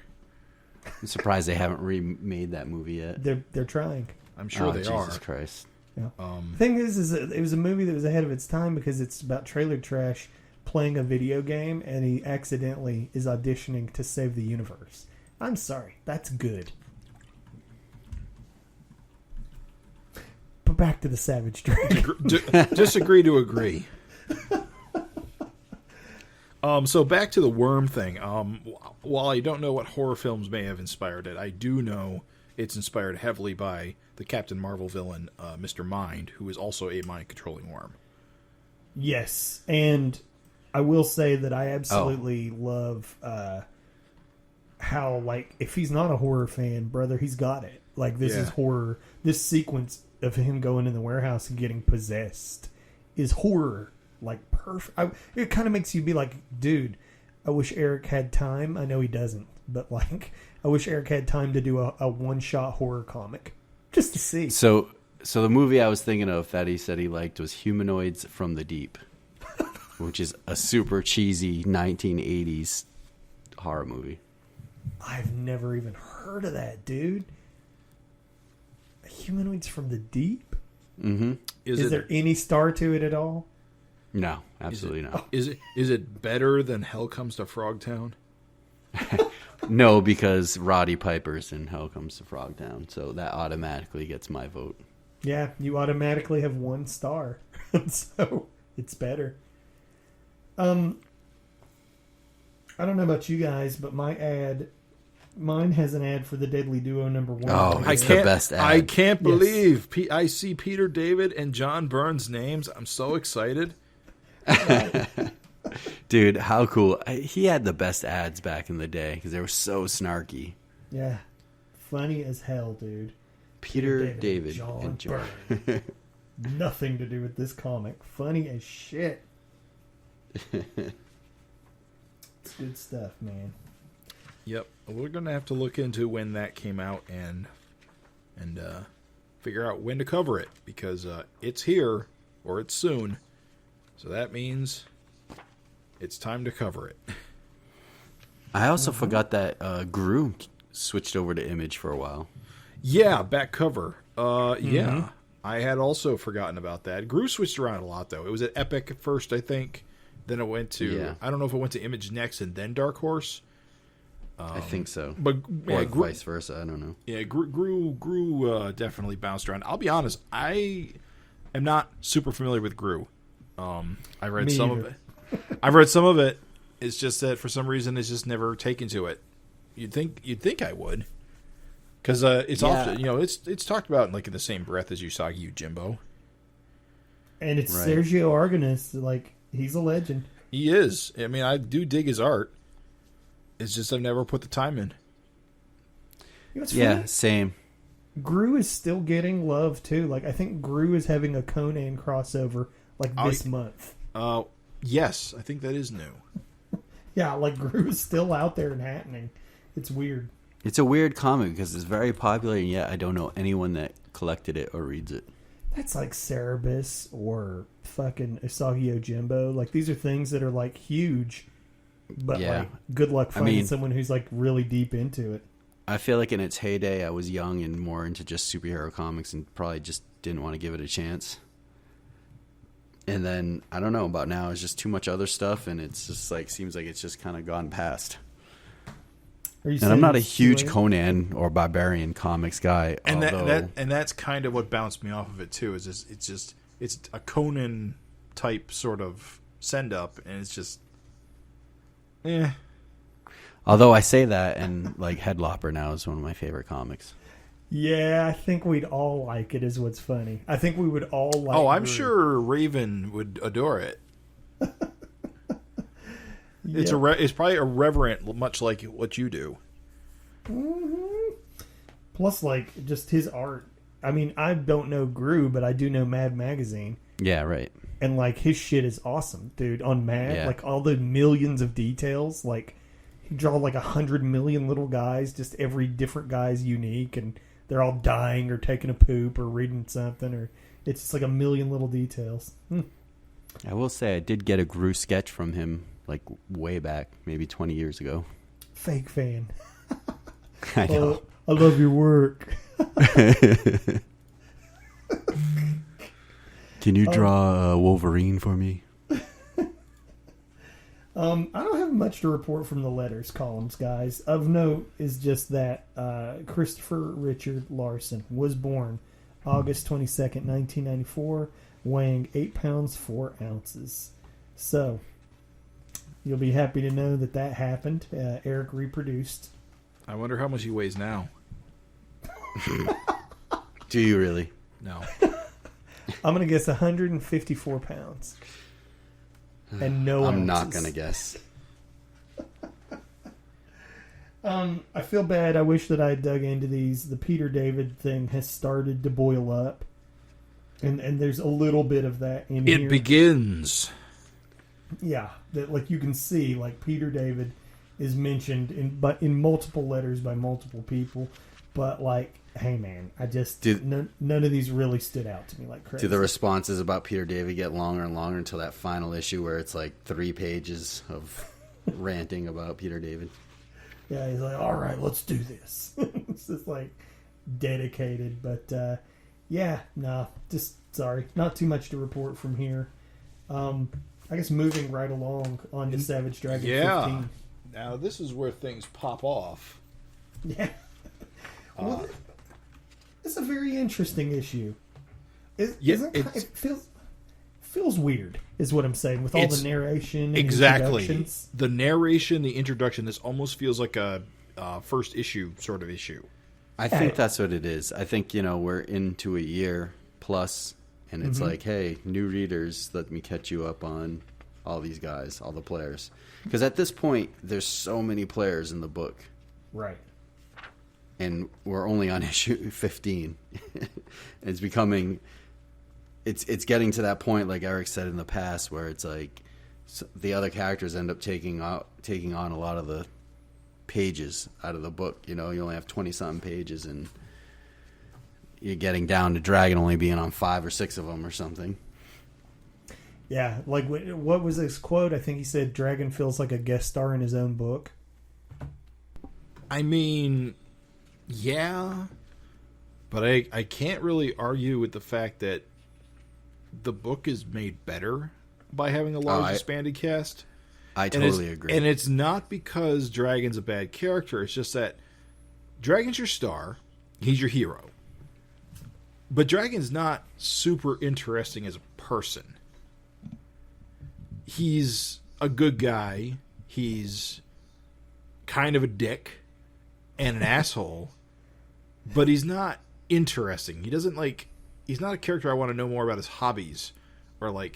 I'm surprised they haven't remade that movie yet. They're trying. I'm sure they are. Jesus Christ. Yeah. The thing is it was a movie that was ahead of its time because it's about trailer trash playing a video game, and he accidentally is auditioning to save the universe. I'm sorry, that's good. But back to the Savage Dragon. Disagree to agree. So back to the worm thing. While I don't know what horror films may have inspired it, I do know it's inspired heavily by the Captain Marvel villain, Mr. Mind, who is also a mind-controlling worm. Yes, and I will say that I absolutely love how, like, if he's not a horror fan, brother, he's got it. Like, this is horror. This sequence of him going in the warehouse and getting possessed is horror. Like, perfect. It kind of makes you be like, dude, I wish Eric had time. I know he doesn't, but, like, I wish Eric had time to do a one-shot horror comic. Just to see. So the movie I was thinking of that he said he liked was Humanoids from the Deep, which is a super cheesy 1980s horror movie. I've never even heard of that, dude. Humanoids from the Deep? Mm-hmm. Is there any star to it at all? No, absolutely not. Is it better than Hell Comes to Frogtown? No, because Roddy Piper's in Hell Comes to Frogtown, so that automatically gets my vote. Yeah, you automatically have 1 star. So it's better. I don't know about you guys, but mine has an ad for the Deadly Duo #1. Oh, it's the best ad. I can't believe I see Peter David and John Burns' names. I'm so excited. Dude, how cool. He had the best ads back in the day because they were so snarky. Yeah. Funny as hell, dude. Peter David, and John. Burns. Nothing to do with this comic. Funny as shit. It's good stuff, man. Yep. We're going to have to look into when that came out and figure out when to cover it because it's here or it's soon. So that means it's time to cover it. I also forgot that Gru switched over to Image for a while. Yeah, back cover. Yeah. I had also forgotten about that. Gru switched around a lot, though. It was at Epic at first, I think. Then it went to... I don't know if it went to Image next and then Dark Horse. I think so. But or vice versa, I don't know. Yeah, Gru definitely bounced around. I'll be honest, I am not super familiar with Gru. I read some of it. I've read some of it. It's just that for some reason it's just never taken to it. You'd think I would, because it's often it's talked about like in the same breath as Usagi Yojimbo. And it's Right. Sergio Argonis. Like, he's a legend. He is. I mean, I do dig his art. It's just I've never put the time in. You know what's Yeah, funny? same. Gru is still getting love too. Like, I think Gru is having a Conan crossover like this month. Yes, I think that is new. Yeah, like Gru is still out there and happening. It's weird. It's a weird comic because it's very popular, and yet I don't know anyone that collected it or reads it. That's like Cerebus or fucking Usagi Yojimbo. Like, these are things that are like huge, but like, good luck finding someone who's like really deep into it. I feel like in its heyday, I was young and more into just superhero comics and probably just didn't want to give it a chance. And then, I don't know, about now, it's just too much other stuff, and it's just like, seems like it's just kind of gone past. And I'm not a huge Conan or Barbarian comics guy. And that's kind of what bounced me off of it too. Is it's a Conan type sort of send up, and it's just, Although I say that, and like Headlopper now is one of my favorite comics. Yeah, I think we'd all like it. Is what's funny. I think we would all like. Oh, I'm sure Raven would adore it. It's it's probably irreverent, much like what you do. Mm-hmm. Plus, like, just his art. I mean, I don't know Gru, but I do know Mad Magazine. Yeah, right. And, like, his shit is awesome, dude. On Mad, Yeah. like, all the millions of details, like, he draw, like, 100 million little guys, just every different guy's unique, and they're all dying or taking a poop or reading something, or it's just, like, a million little details. I will say I did get a Gru sketch from him, like, way back, maybe 20 years ago. Fake fan. I know. I love your work. Can you draw Wolverine for me? I don't have much to report from the letters columns, guys. Of note is just that Christopher Richard Larson was born August 22nd, 1994, weighing 8 pounds 4 ounces. So, you'll be happy to know that happened. Eric reproduced. I wonder how much he weighs now. Do you really? No. I'm going to guess 154 pounds. And no I'm ounces. not going to guess. I feel bad. I wish that I had dug into these. The Peter David thing has started to boil up. And there's a little bit of that in here. It begins. Yeah. That, like, you can see, like, Peter David is mentioned in multiple letters by multiple people. But, like, hey, man, I just... none of these really stood out to me like crazy. Do the responses about Peter David get longer and longer until that final issue where it's like 3 pages of ranting about Peter David? Yeah, he's like, all right, let's do this. It's just, like, dedicated. But, yeah, no, just, sorry. Not too much to report from here. I guess moving right along on to Savage Dragon 15. Now, this is where things pop off. Yeah. Well, it's a very interesting issue. It feels weird, is what I'm saying, with all the narration and introductions. The narration, the introduction, this almost feels like a first issue sort of issue. I think that's what it is. I think, we're into a year plus, and it's like, hey, new readers, let me catch you up on all these guys, all the players. Because at this point, there's so many players in the book. Right. And we're only on issue 15. It's becoming, it's getting to that point, like Eric said in the past, where it's like the other characters end up taking on a lot of the pages out of the book. You only have 20-something pages, and you're getting down to Dragon only being on 5 or 6 of them or something. Yeah, like what was this quote? I think he said Dragon feels like a guest star in his own book. I mean... yeah, but I can't really argue with the fact that the book is made better by having a large expanded cast. I totally agree. And it's not because Dragon's a bad character. It's just that Dragon's your star. He's your hero. But Dragon's not super interesting as a person. He's a good guy. He's kind of a dick and an asshole. But he's not interesting. He doesn't he's not a character I want to know more about his hobbies or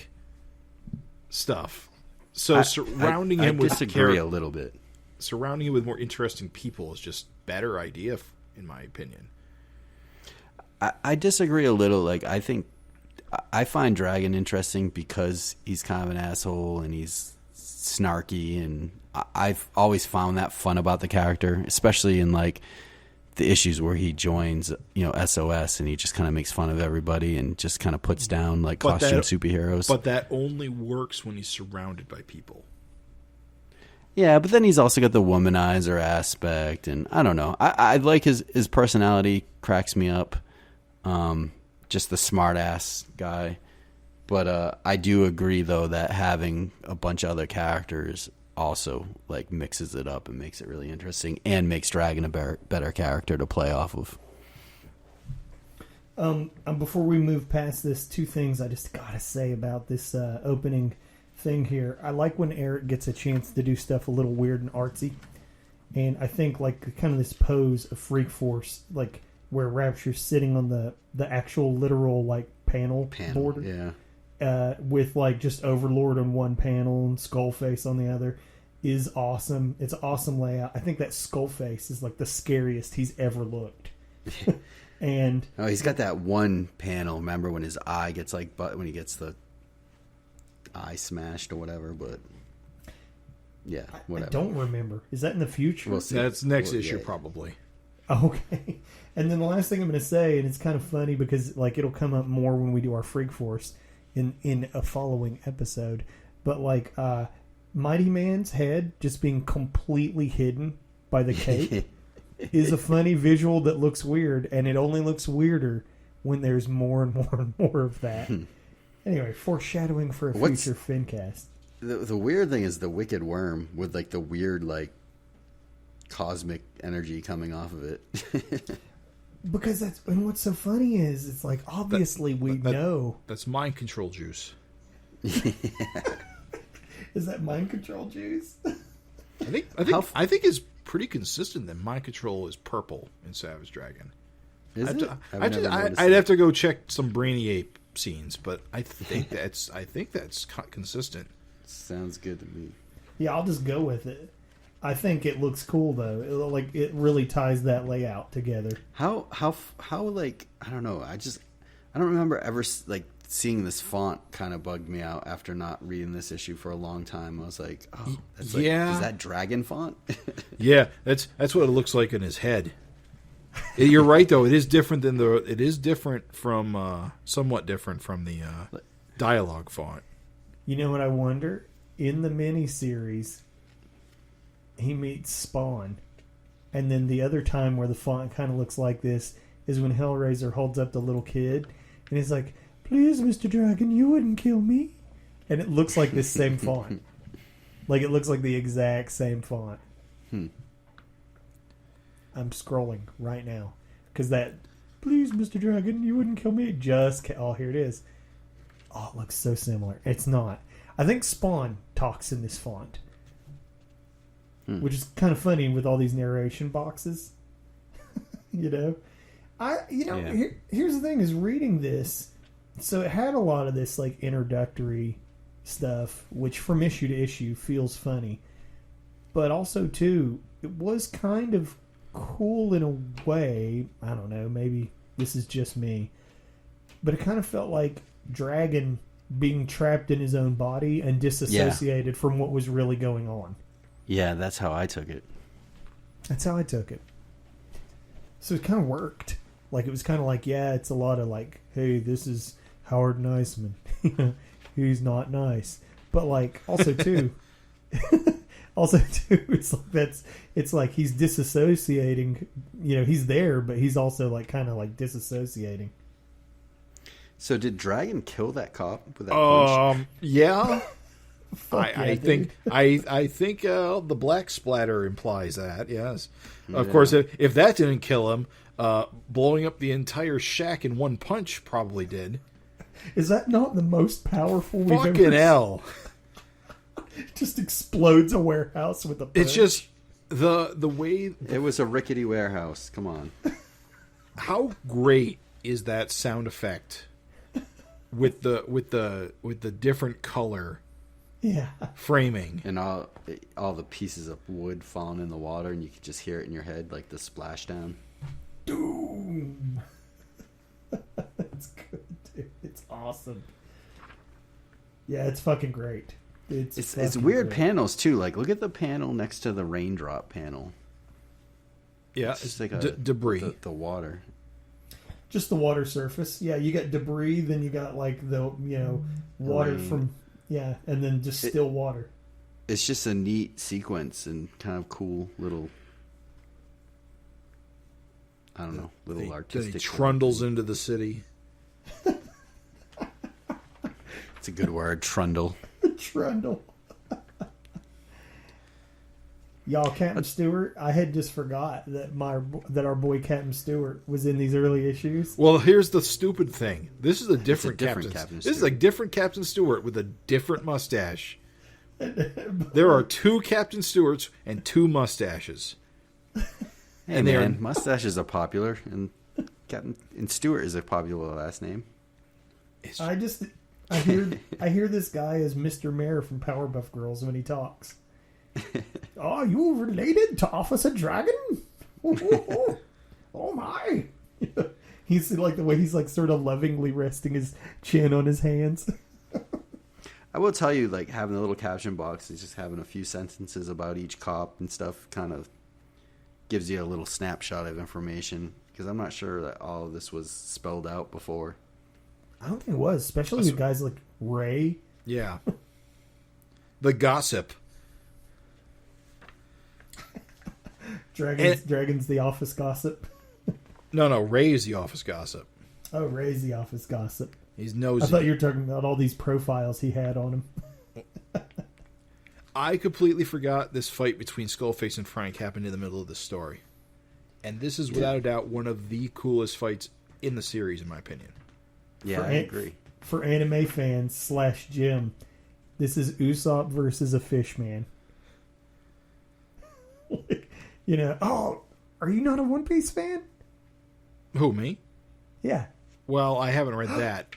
stuff. So surrounding him with disagree a little bit. Surrounding him with more interesting people is just better idea in my opinion. I disagree a little. I think I find Dragon interesting because he's kind of an asshole and he's snarky, and I've always found that fun about the character, especially in the issues where he joins, SOS, and he just kind of makes fun of everybody and just kind of puts down costume superheroes. But that only works when he's surrounded by people. Yeah, but then he's also got the womanizer aspect, and I don't know. I like his personality, cracks me up. Just the smart ass guy. But I do agree though that having a bunch of other characters also mixes it up and makes it really interesting and makes Dragon a better character to play off of. Before we move past this, 2 things I just gotta say about this opening thing here. I like when Eric gets a chance to do stuff a little weird and artsy, and I think kind of this pose of Freak Force, where Rapture's sitting on the actual literal panel border, with just Overlord on one panel and Skullface on the other, is awesome. It's an awesome layout. I think that Skullface is the scariest he's ever looked. And he's got that one panel. Remember when his eye gets when he gets the eye smashed or whatever? But yeah, whatever. I don't remember. Is that in the future? We'll see. That's next issue probably. Okay. And then the last thing I'm going to say, and it's kind of funny because like it'll come up more when we do our Freak Force in a following episode, but like Mighty Man's head just being completely hidden by the cape is a funny visual that looks weird, and it only looks weirder when there's more and more and more of that. Anyway, foreshadowing for a future FinCast. The weird thing is the Wicked Worm with like the weird like cosmic energy coming off of it. Because and what's so funny is it's like obviously we know that's mind control juice. Yeah. Is that mind control juice? I think it's pretty consistent that mind control is purple in Savage Dragon. I'd have to go check some Brainy Ape scenes, but I think that's consistent. Sounds good to me. Yeah, I'll just go with it. I think it looks cool though. It really ties that layout together. How like I don't know. I don't remember ever like seeing this font kind of bugged me out after not reading this issue for a long time. I was like, oh, that's like, is that dragon font? Yeah, that's what it looks like in his head. You're right though. It is different than somewhat different from the dialogue font. You know what I wonder? In the miniseries, he meets Spawn, and then the other time where the font kind of looks like this is when Hellraiser holds up the little kid, and he's like, "Please, Mr. Dragon, you wouldn't kill me," and it looks like this same font, like it looks like the exact same font. I'm scrolling right now because that "Please, Mr. Dragon, you wouldn't kill me" here it is. Oh, it looks so similar. It's not. I think Spawn talks in this font. Which is kind of funny with all these narration boxes. You know? Here's the thing is reading this, so it had a lot of this like introductory stuff, which from issue to issue feels funny. But also too, it was kind of cool in a way. I don't know, maybe this is just me. But it kind of felt like Dragon being trapped in his own body and disassociated from what was really going on. Yeah, that's how I took it. So it kind of worked. Like, it was kind of like, yeah, it's a lot of like, hey, this is Howard Niceman. He's not nice. But like, also too, it's like he's disassociating. You know, he's there, but he's also like kind of like disassociating. So did Dragon kill that cop with that punch? Yeah. I think the black splatter implies that. Yes, of course. If that didn't kill him, blowing up the entire shack in one punch probably did. Is that not the most powerful we've ever Fucking hell! Just explodes a warehouse with a punch. It's just the way it was a rickety warehouse. Come on. How great is that sound effect with the different color? Yeah, framing and all the pieces of wood falling in the water, and you could just hear it in your head, like the splashdown. Doom. That's good, dude. It's awesome. Yeah, it's fucking great. It's weird great. Panels too. Like, look at the panel next to the raindrop panel. Yeah, it's just like debris. The water. Just the water surface. Yeah, you got debris, then you got like the water rain. from. Yeah, and then just still water. It's just a neat sequence and kind of cool little, I don't know, little artistic. He trundles into the city. It's a good word, trundle. Trundle. Y'all, Captain Stewart, I had just forgot that our boy Captain Stewart was in these early issues. Well, here's the stupid thing. This is a different Captain Stewart. This is a different Captain Stewart with a different mustache. There are two Captain Stewarts and two mustaches. Hey, man, mustaches are popular, and Stewart is a popular last name. I hear this guy as Mr. Mayor from Powerpuff Girls when he talks. Are you related to Officer Dragon? Oh my! He's like the way he's like sort of lovingly resting his chin on his hands. I will tell you, like, having a little caption box and just having a few sentences about each cop and stuff kind of gives you a little snapshot of information, because I'm not sure that all of this was spelled out before. I don't think it was, especially with guys like Ray. Yeah. The gossip. Dragon's the office gossip. No, Ray's the office gossip. Oh, Ray's the office gossip. He's nosy. I thought you were talking about all these profiles he had on him. I completely forgot this fight between Skullface and Frank happened in the middle of the story. And this is without a doubt one of the coolest fights in the series, in my opinion. Yeah, I agree. For anime fans / Jim, this is Usopp versus a fish man. You know, oh, are you not a One Piece fan? Who, me? Yeah. Well, I haven't read that.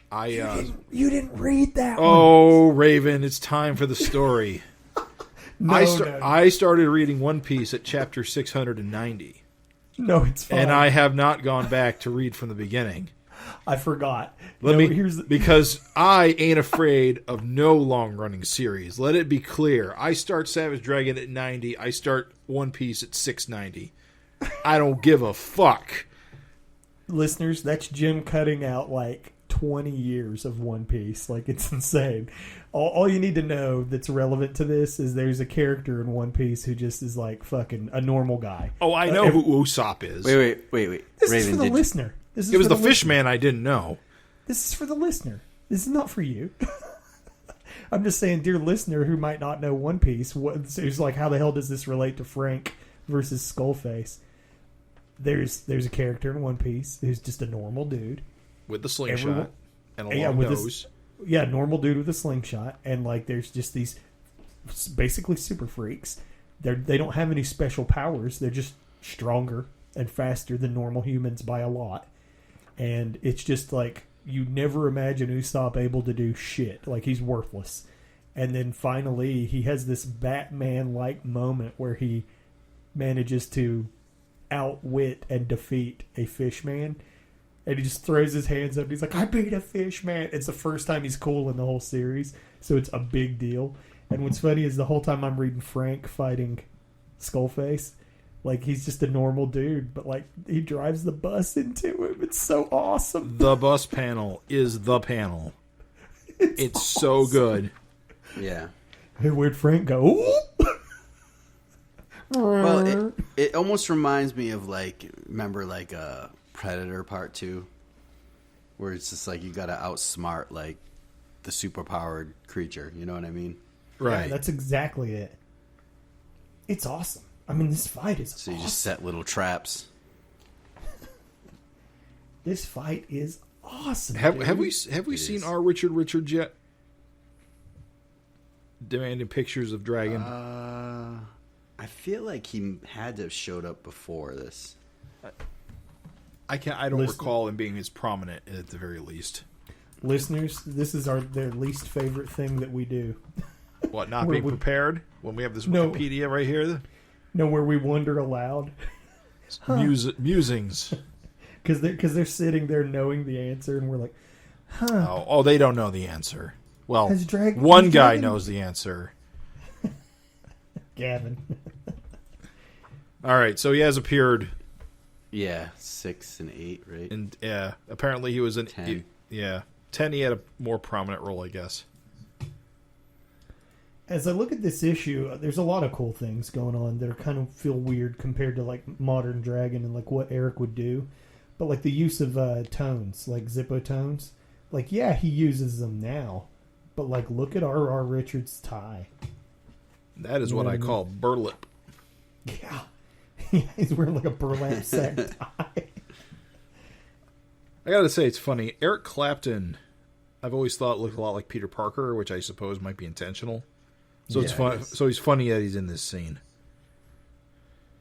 You didn't read that one. Oh, Raven, it's time for the story. No. I started reading One Piece at chapter 690. No, it's fine. And I have not gone back to read from the beginning. I forgot. Because I ain't afraid of no long-running series. Let it be clear. I start Savage Dragon at 90. I start One Piece at 690. I don't give a fuck. Listeners, that's Jim cutting out like 20 years of One Piece. Like, it's insane. All you need to know that's relevant to this is there's a character in One Piece who just is like fucking a normal guy. Oh, I know who Usopp is. Wait. This Raven, is for the listener. It was the fish man I didn't know. This is for the listener. This is not for you. I'm just saying, dear listener who might not know One Piece, who's like, how the hell does this relate to Frank versus Skullface? There's a character in One Piece who's just a normal dude. With the slingshot and a long nose. Normal dude with a slingshot. And like, there's just these basically super freaks. They don't have any special powers. They're just stronger and faster than normal humans by a lot. And it's just like, you never imagine Usopp able to do shit. Like, he's worthless. And then finally, he has this Batman-like moment where he manages to outwit and defeat a fish man. And he just throws his hands up. And he's like, I beat a fish man. It's the first time he's cool in the whole series. So it's a big deal. And what's funny is the whole time I'm reading Frank fighting Skullface, like, he's just a normal dude, but like, he drives the bus into him. It's so awesome. The bus panel is the panel. It's awesome. So good. Yeah. Hey, where'd Frank go? Well, it almost reminds me of, like, remember, like, Predator Part 2? Where it's just like, you gotta outsmart, like, the superpowered creature. You know what I mean? Right. Yeah, that's exactly it. It's awesome. I mean, this fight is So you awesome. just set little traps. This fight is awesome. Have we seen our Richard Richards yet? Demanding pictures of Dragon. I feel like he had to have showed up before this. I don't recall him being as prominent at the very least. Listeners, this is their least favorite thing that we do. What, not being prepared when we have this Wikipedia right here? No, where we wonder aloud. Musings. Because they're sitting there knowing the answer, and we're like, huh. Oh, they don't know the answer. Well, one guy knows the answer. Gavin. All right, so he has appeared. Yeah, 6 and 8, right? And apparently he was in 10. 10. He had a more prominent role, I guess. As I look at this issue, there's a lot of cool things going on that are kind of feel weird compared to like modern Dragon and like what Eric would do. But like the use of tones, like Zippo tones, like yeah, he uses them now. But like, look at R.R. Richards' tie. That is what I call burlap. Yeah. He's wearing like a burlap sack tie. I gotta say, it's funny. Eric Clapton, I've always thought looked a lot like Peter Parker, which I suppose might be intentional. So it's fun. So he's funny that he's in this scene.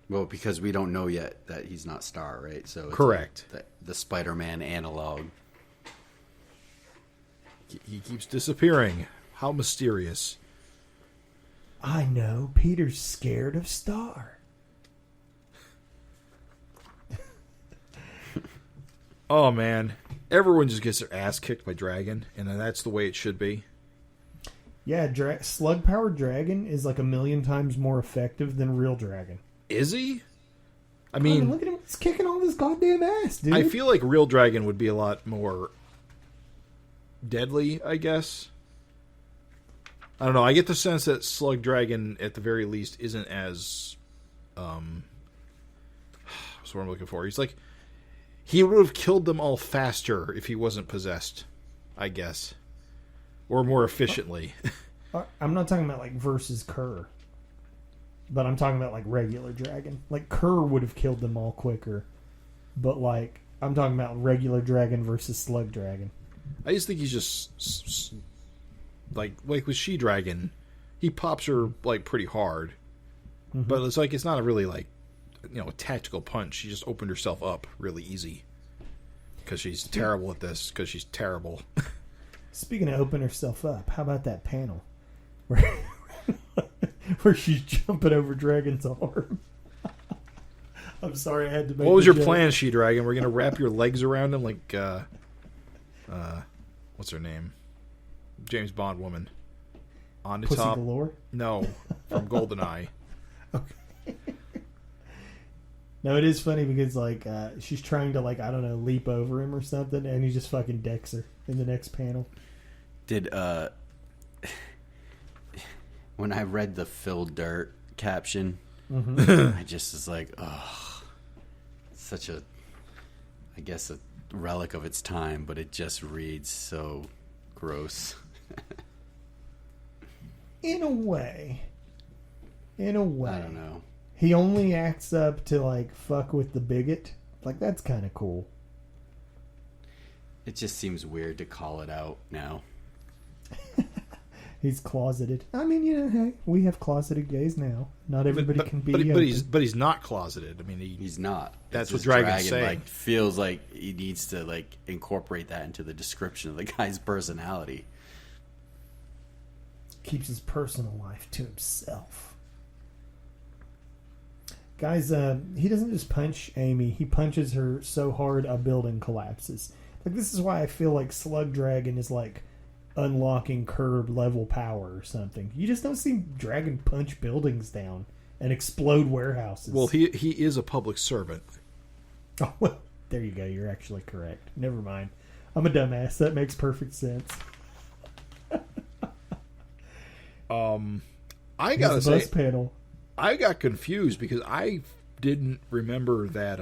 Well, because we don't know yet that he's not Star, right? So it's correct. Like the Spider-Man analog. He keeps disappearing. How mysterious. I know. Peter's scared of Star. Oh, man. Everyone just gets their ass kicked by Dragon, and that's the way it should be. Yeah, slug-powered Dragon is like 1,000,000 times more effective than real Dragon. Is he? I mean, look at him. He's kicking all this goddamn ass, dude. I feel like real Dragon would be a lot more deadly, I guess. I don't know. I get the sense that Slug Dragon, at the very least, isn't as... That's what I'm looking for. He's like... He would have killed them all faster if he wasn't possessed, I guess. Or more efficiently. I'm not talking about, like, versus Kerr. But I'm talking about, like, regular Dragon. Like, Kerr would have killed them all quicker. But, like, I'm talking about regular Dragon versus Slug Dragon. I just think he's just... Like with She-Dragon, he pops her, like, pretty hard. Mm-hmm. But it's like, it's not a really, like, a tactical punch. She just opened herself up really easy. Because she's terrible at this. Because she's terrible. Speaking of open herself up, how about that panel? Where she's jumping over Dragon's arm. I'm sorry I had to make What was your joke. plan, She-Dragon? We're going to wrap your legs around him like, what's her name? James Bond woman. On the Pussy top. Galore? No, from GoldenEye. Okay. No, it is funny because, like, she's trying to, like, I don't know, leap over him or something, and he just fucking decks her in the next panel. Did, when I read the Phil Dirt caption, I just was like, oh, such a, I guess, a relic of its time, but it just reads so gross. In a way. I don't know. He only acts up to, like, fuck with the bigot. Like, that's kind of cool. It just seems weird to call it out now. He's closeted. I mean, hey, we have closeted gays now. Not everybody can be. But he's not closeted. I mean, he's not. That's what Dragon's saying. Like, feels like he needs to, like, incorporate that into the description of the guy's personality. Keeps his personal life to himself. Guys, he doesn't just punch Amy. He punches her so hard a building collapses. Like, this is why I feel like Slug Dragon is like unlocking curb level power or something. You just don't see Dragon punch buildings down and explode warehouses. Well, he is a public servant. Oh, well, there you go. You're actually correct. Never mind. I'm a dumbass. That makes perfect sense. I gotta say, panel. I got confused because I didn't remember that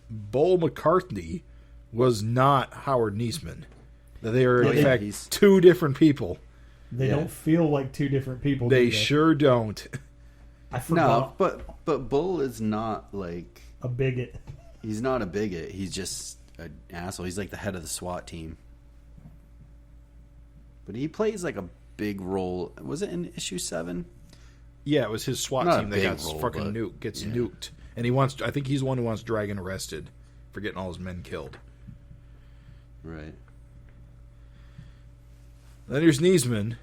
Bull McCartney was not Howard Neesman. That they are, in fact, two different people. They don't feel like two different people. They sure don't. I forgot. No, but Bull is not, like... a bigot. He's not a bigot. He's just an asshole. He's like the head of the SWAT team. But he plays, like, a big role. Was it in issue 7? Yeah, it was his SWAT Not team that got fucking nuked. Gets nuked. And he wants... I think he's the one who wants Dragon arrested for getting all his men killed. Right. Then there's Neesman,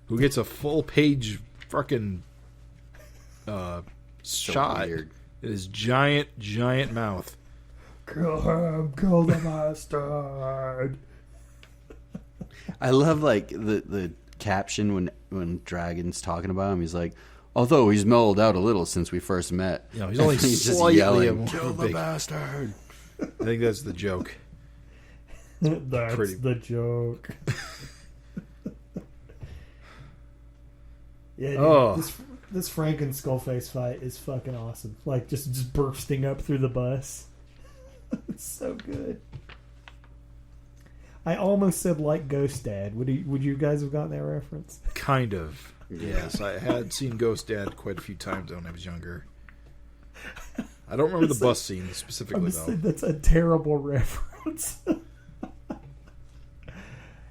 who gets a full-page fucking shot in his giant mouth. Kill him, kill the bastard. I love, like, the caption when Dragon's talking about him. He's like, although he's mellowed out a little since we first met. You know, he's only he's slightly just yelling, kill the bastard. I think that's the joke. That's the joke. Yeah, dude, this Frank and Skullface fight is fucking awesome. Like, just bursting up through the bus. It's so good. I almost said like Ghost Dad. Would you guys have gotten that reference? Kind of. Yes, I had seen Ghost Dad quite a few times when I was younger. I don't remember the bus scene specifically, though. That's a terrible reference.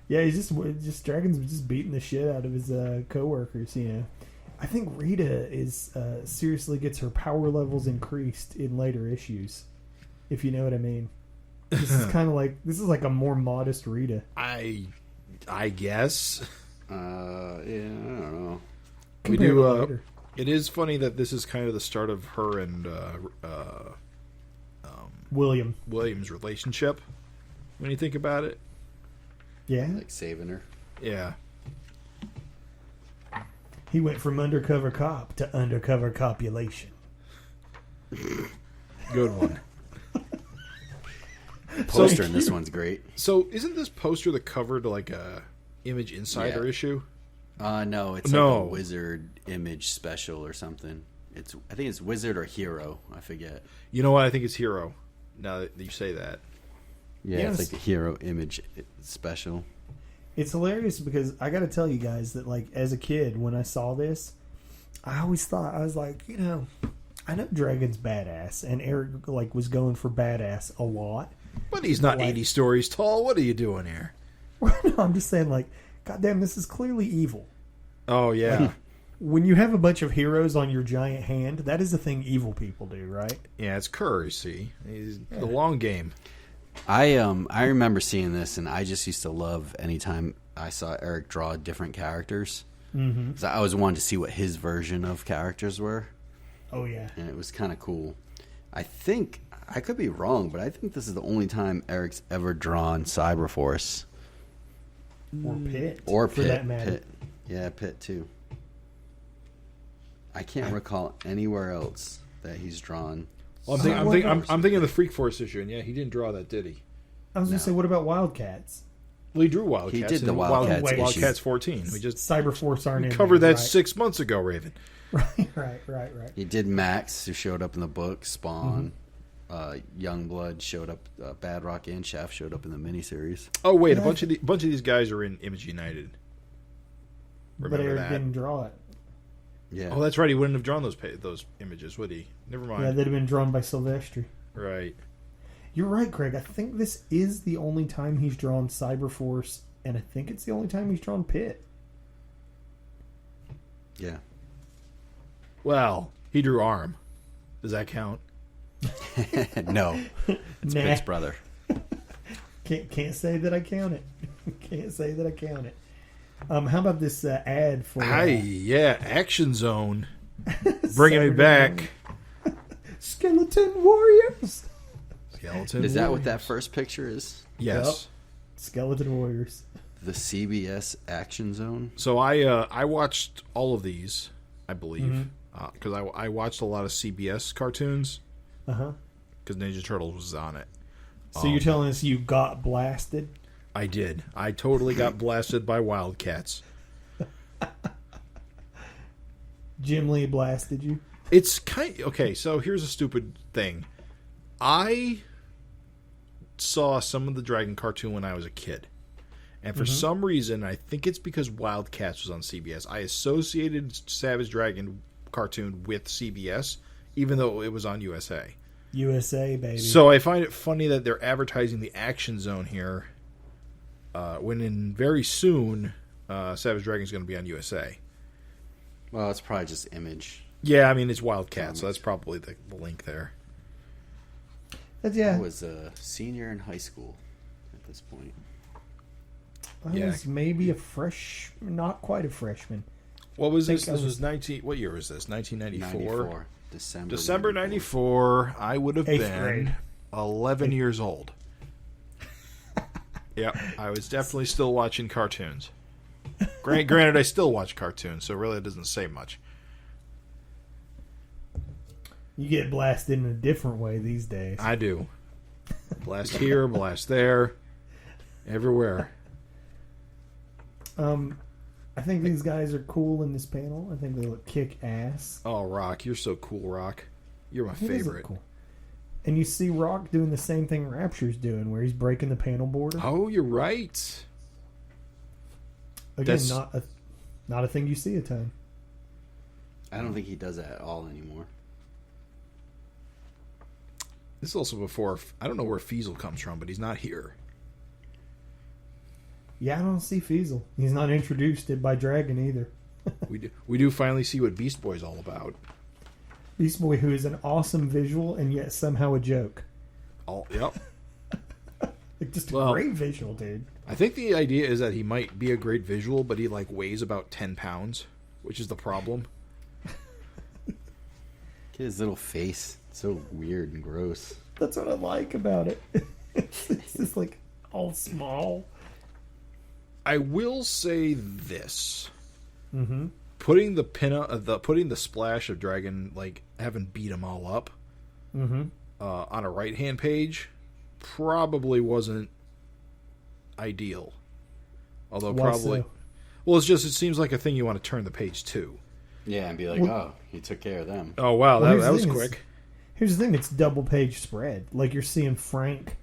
Yeah, he's just Dragon's just beating the shit out of his coworkers. You know, I think Rita is seriously gets her power levels increased in later issues, if you know what I mean. This is kind of like a more modest Rita. I guess. Yeah, I don't know. We do. It is funny that this is kind of the start of her and William's relationship. When you think about it, Yeah, Like saving her. yeah. he went from undercover cop to undercover copulation. Good one. Poster in this one's great. So, isn't this poster the cover to like a Image Insider issue? No, it's like a Wizard Image special or something. I think it's Wizard or Hero. I forget. You know what? I think it's Hero. Now that you say that. Yeah, Yes. it's like the Hero Image special. It's hilarious because I got to tell you guys that, like, as a kid, when I saw this, I always thought, I was like, I know Dragon's badass, and Eric like was going for badass a lot. But he's not 80 stories tall. What are you doing here? No, I'm just saying, like, goddamn, this is clearly evil. Oh, yeah. When you have a bunch of heroes on your giant hand, that is the thing evil people do, right? Yeah, it's currency. He's the long game. I remember seeing this, and I just used to love anytime I saw Eric draw different characters. Mm-hmm. 'Cause I always wanted to see what his version of characters were. Oh, yeah. And it was kind of cool. I think, I could be wrong, but I think this is the only time Eric's ever drawn Cyberforce. Or Pit. Or for Pit. that matter. Pit. Yeah, Pit too. I can't recall anywhere else that he's drawn. Well, I'm thinking of the Freak Force issue, and yeah, he didn't draw that, did he? I was going to say, what about Wildcats? Well, he drew Wildcats. He did the in Wildcats issue. Wildcats 14. We just Cyberforce aren't in covered there, that 6 months ago, Raven. Right. He did Max, who showed up in the book. Spawn, Youngblood showed up. Bad Rock and Shaft showed up in the miniseries. Oh wait, a bunch of these guys are in Image United. But Remember Eric that? didn't draw it. Yeah. Oh, that's right. He wouldn't have drawn those images, would he? Never mind. Yeah, they'd have been drawn by Silvestri. Right. You're right, Craig. I think this is the only time he's drawn Cyberforce, and I think it's the only time he's drawn Pit. Yeah. Well, he drew Arm. Does that count? No, it's Nah. Pit's brother. Can't say that I count it. Can't say that I count it. How about this ad for? Yeah, Action Zone, bringing me back. Skeleton Warriors. Skeleton. Is that what Warriors. that first picture is? Yes. Skeleton Warriors. The CBS Action Zone. So I watched all of these, I believe, because I watched a lot of CBS cartoons. Because Ninja Turtles was on it. So you're telling us you got blasted? I did. I totally got blasted by Wildcats. Jim Lee blasted you? It's okay. So here's a stupid thing. I saw some of the Dragon cartoon when I was a kid, and for some reason, I think it's because Wildcats was on CBS. I associated Savage Dragon cartoon with CBS, even though it was on USA. USA, baby. So I find it funny that they're advertising the Action Zone here, when in very soon, Savage Dragon is going to be on USA. Well, it's probably just Image. Yeah, I mean it's Wildcats, so that's probably the link there. Yeah. I was a senior in high school at this point. I was maybe not quite a freshman. What was this? This was 19. What year was this? 1994. 94. December 94. I would have Eighth been grade. 11 years old. Yep, I was definitely still watching cartoons. Granted, I still watch cartoons, so really it doesn't say much. You get blasted in a different way these days. I do. Blast here, blast there, everywhere. I think these guys are cool in this panel. I think they look kick ass. Oh, Rock, you're so cool, Rock. You're my He does look favorite. cool. And you see Rock doing the same thing Rapture's doing, where he's breaking the panel border. Oh, you're right. Again, that's- not a thing you see a ton. I don't think he does that at all anymore. This is also before. I don't know where Feasel comes from, but he's not here. Yeah, I don't see Feasel. He's not introduced by Dragon either. We do finally see what Beast Boy's all about. Beast Boy, who is an awesome visual and yet somehow a joke. Yep. Like, just a Well- great visual, dude. I think the idea is that he might be a great visual, but he weighs about 10 pounds, which is the problem. Get his little face. So weird and gross. That's what I like about it. It's just like all small. I will say this. Mm-hmm. Putting the splash of Dragon, like having beat them all up, on a right hand page, probably wasn't ideal. Although Why probably, so? well, it seems like a thing you want to turn the page to. Yeah, and be like, oh, he took care of them. Oh wow, that was quick. Here's the thing: it's double page spread. Like you're seeing Frank,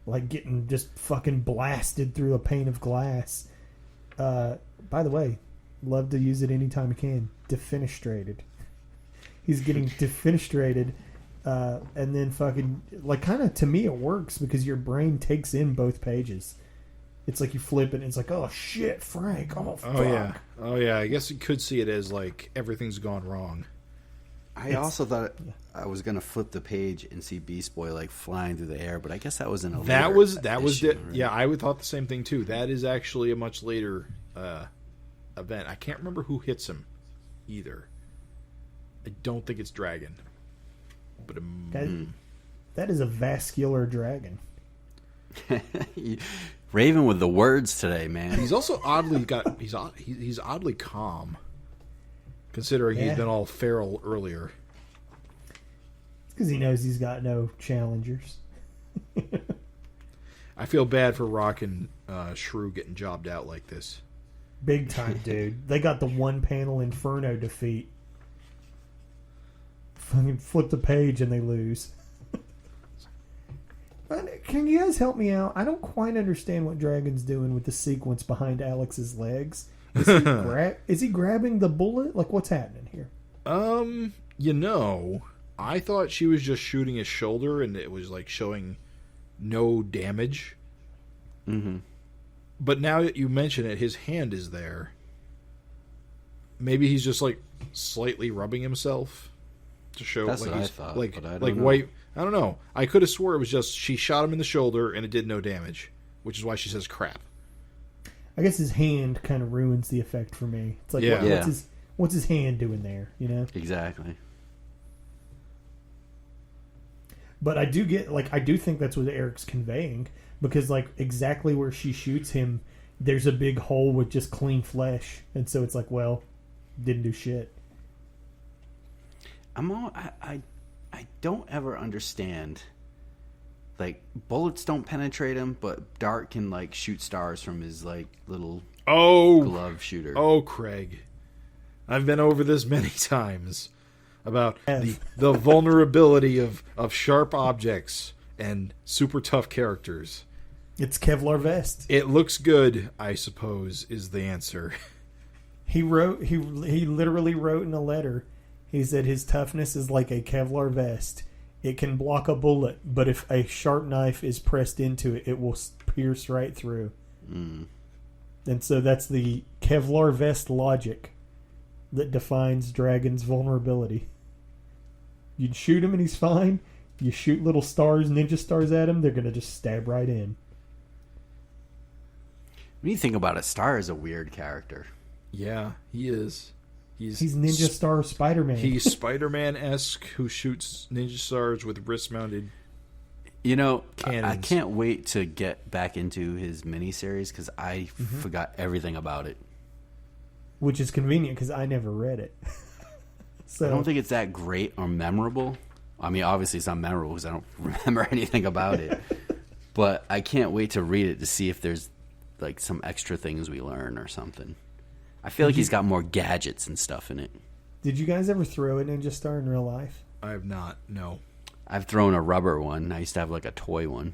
like getting just fucking blasted through a pane of glass. By the way, love to use it anytime you can. Defenestrated. He's getting defenestrated, and then fucking like kind of to me it works because your brain takes in both pages. It's like you flip it and it's like, oh shit, Frank. Oh fuck. Oh yeah. I guess you could see it as like everything's gone wrong. I also thought I was gonna flip the page and see Beast Boy like flying through the air, but I guess that was in a issue, right? Yeah, I would thought the same thing too. That is actually a much later event. I can't remember who hits him either. I don't think it's Dragon, but that is a vascular dragon. Raven with the words today, man. He's also he's oddly calm, considering he's been all feral earlier. It's because he knows he's got no challengers. I feel bad for Rock and Shrew getting jobbed out like this. Big time, dude. They got the one panel Inferno defeat. Fucking flip the page and they lose. Can you guys help me out? I don't quite understand what Dragon's doing with the sequence behind Alex's legs. Is he grabbing the bullet? Like, what's happening here? I thought she was just shooting his shoulder and it was like showing no damage. Mm-hmm. But now that you mention it, his hand is there. Maybe he's just like slightly rubbing himself to show. That's like what he's, I thought. like but I don't like know. white. I don't know. I could have swore it was just she shot him in the shoulder and it did no damage, which is why she says crap. I guess his hand kind of ruins the effect for me. It's like, what's his hand doing there? You know? Exactly. But I do think that's what Eric's conveying, because like exactly where she shoots him, there's a big hole with just clean flesh, and so it's like, well, didn't do shit. I don't ever understand. Like, bullets don't penetrate him, but Dart can like shoot stars from his like little glove shooter. Oh, Craig, I've been over this many times about the vulnerability of sharp objects and super tough characters. It's Kevlar vest. It looks good, I suppose, is the answer. He literally wrote in a letter. He said his toughness is like a Kevlar vest. It can block a bullet, but if a sharp knife is pressed into it, it will pierce right through. Mm. And so that's the Kevlar vest logic that defines Dragon's vulnerability. You shoot him and he's fine. You shoot little stars, ninja stars at him, they're going to just stab right in. When you think about it, Star is a weird character. Yeah, he is. He's Ninja Star Spider-Man. He's Spider-Man-esque who shoots ninja stars with wrist-mounted cannons. I can't wait to get back into his miniseries because I forgot everything about it. Which is convenient because I never read it. So I don't think it's that great or memorable. I mean, obviously it's not memorable because I don't remember anything about it. But I can't wait to read it to see if there's like some extra things we learn or something. I feel like he's got more gadgets and stuff in it. Did you guys ever throw a Ninja Star in real life? I have not, no. I've thrown a rubber one. I used to have like a toy one.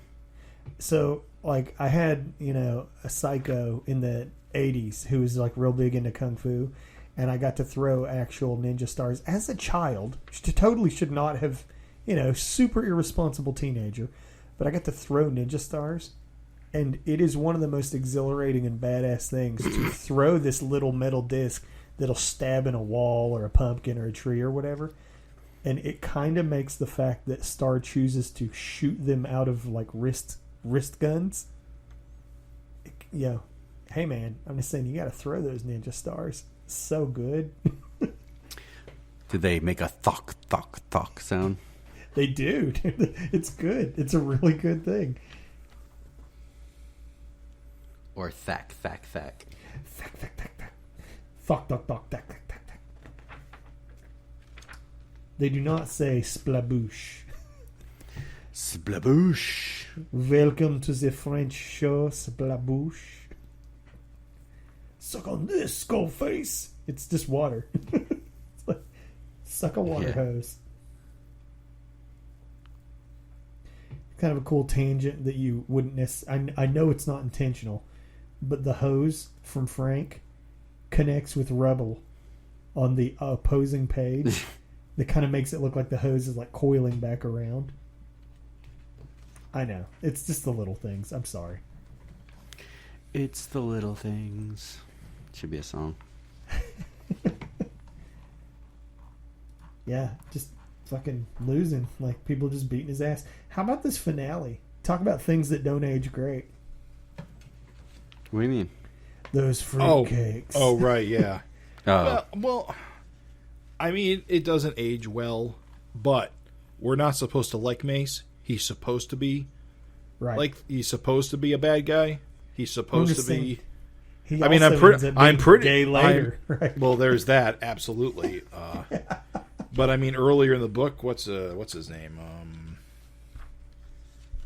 So, like, I had, a psycho in the 80s who was like real big into Kung Fu, and I got to throw actual Ninja Stars as a child, which totally should not have, super irresponsible teenager, but I got to throw Ninja Stars. And it is one of the most exhilarating and badass things to throw this little metal disc that'll stab in a wall or a pumpkin or a tree or whatever. And it kind of makes the fact that Star chooses to shoot them out of like wrist guns. Hey man, I'm just saying you got to throw those Ninja Stars. So good. Did they make a thok, thok, thok sound? They do. It's good. It's a really good thing. Or thack, thack, thack. Thack, thack, thack, thack. Fuck, duck, duck, thack, thack, thack, thack. They do not say splaboosh. Splaboosh. Welcome to the French show, splaboosh. Suck on this, skull face. It's just water. It's like, suck a water hose. Kind of a cool tangent that you wouldn't necessarily... I know it's not intentional, but the hose from Frank connects with Rebel on the opposing page. That kind of makes it look like the hose is like coiling back around. I know. It's just the little things. I'm sorry. It's the little things. Should be a song. Yeah, just fucking losing. Like, people just beating his ass. How about this finale? Talk about things that don't age great. What do you mean? Those fruitcakes. Oh, right, yeah. Oh. Well, I mean, it doesn't age well, but we're not supposed to like Mace. He's supposed to be. Right. Like, he's supposed to be a bad guy. He's supposed to be... I mean, I'm pretty gay later. Right? Well, there's that, absolutely. But I mean, earlier in the book, what's his name?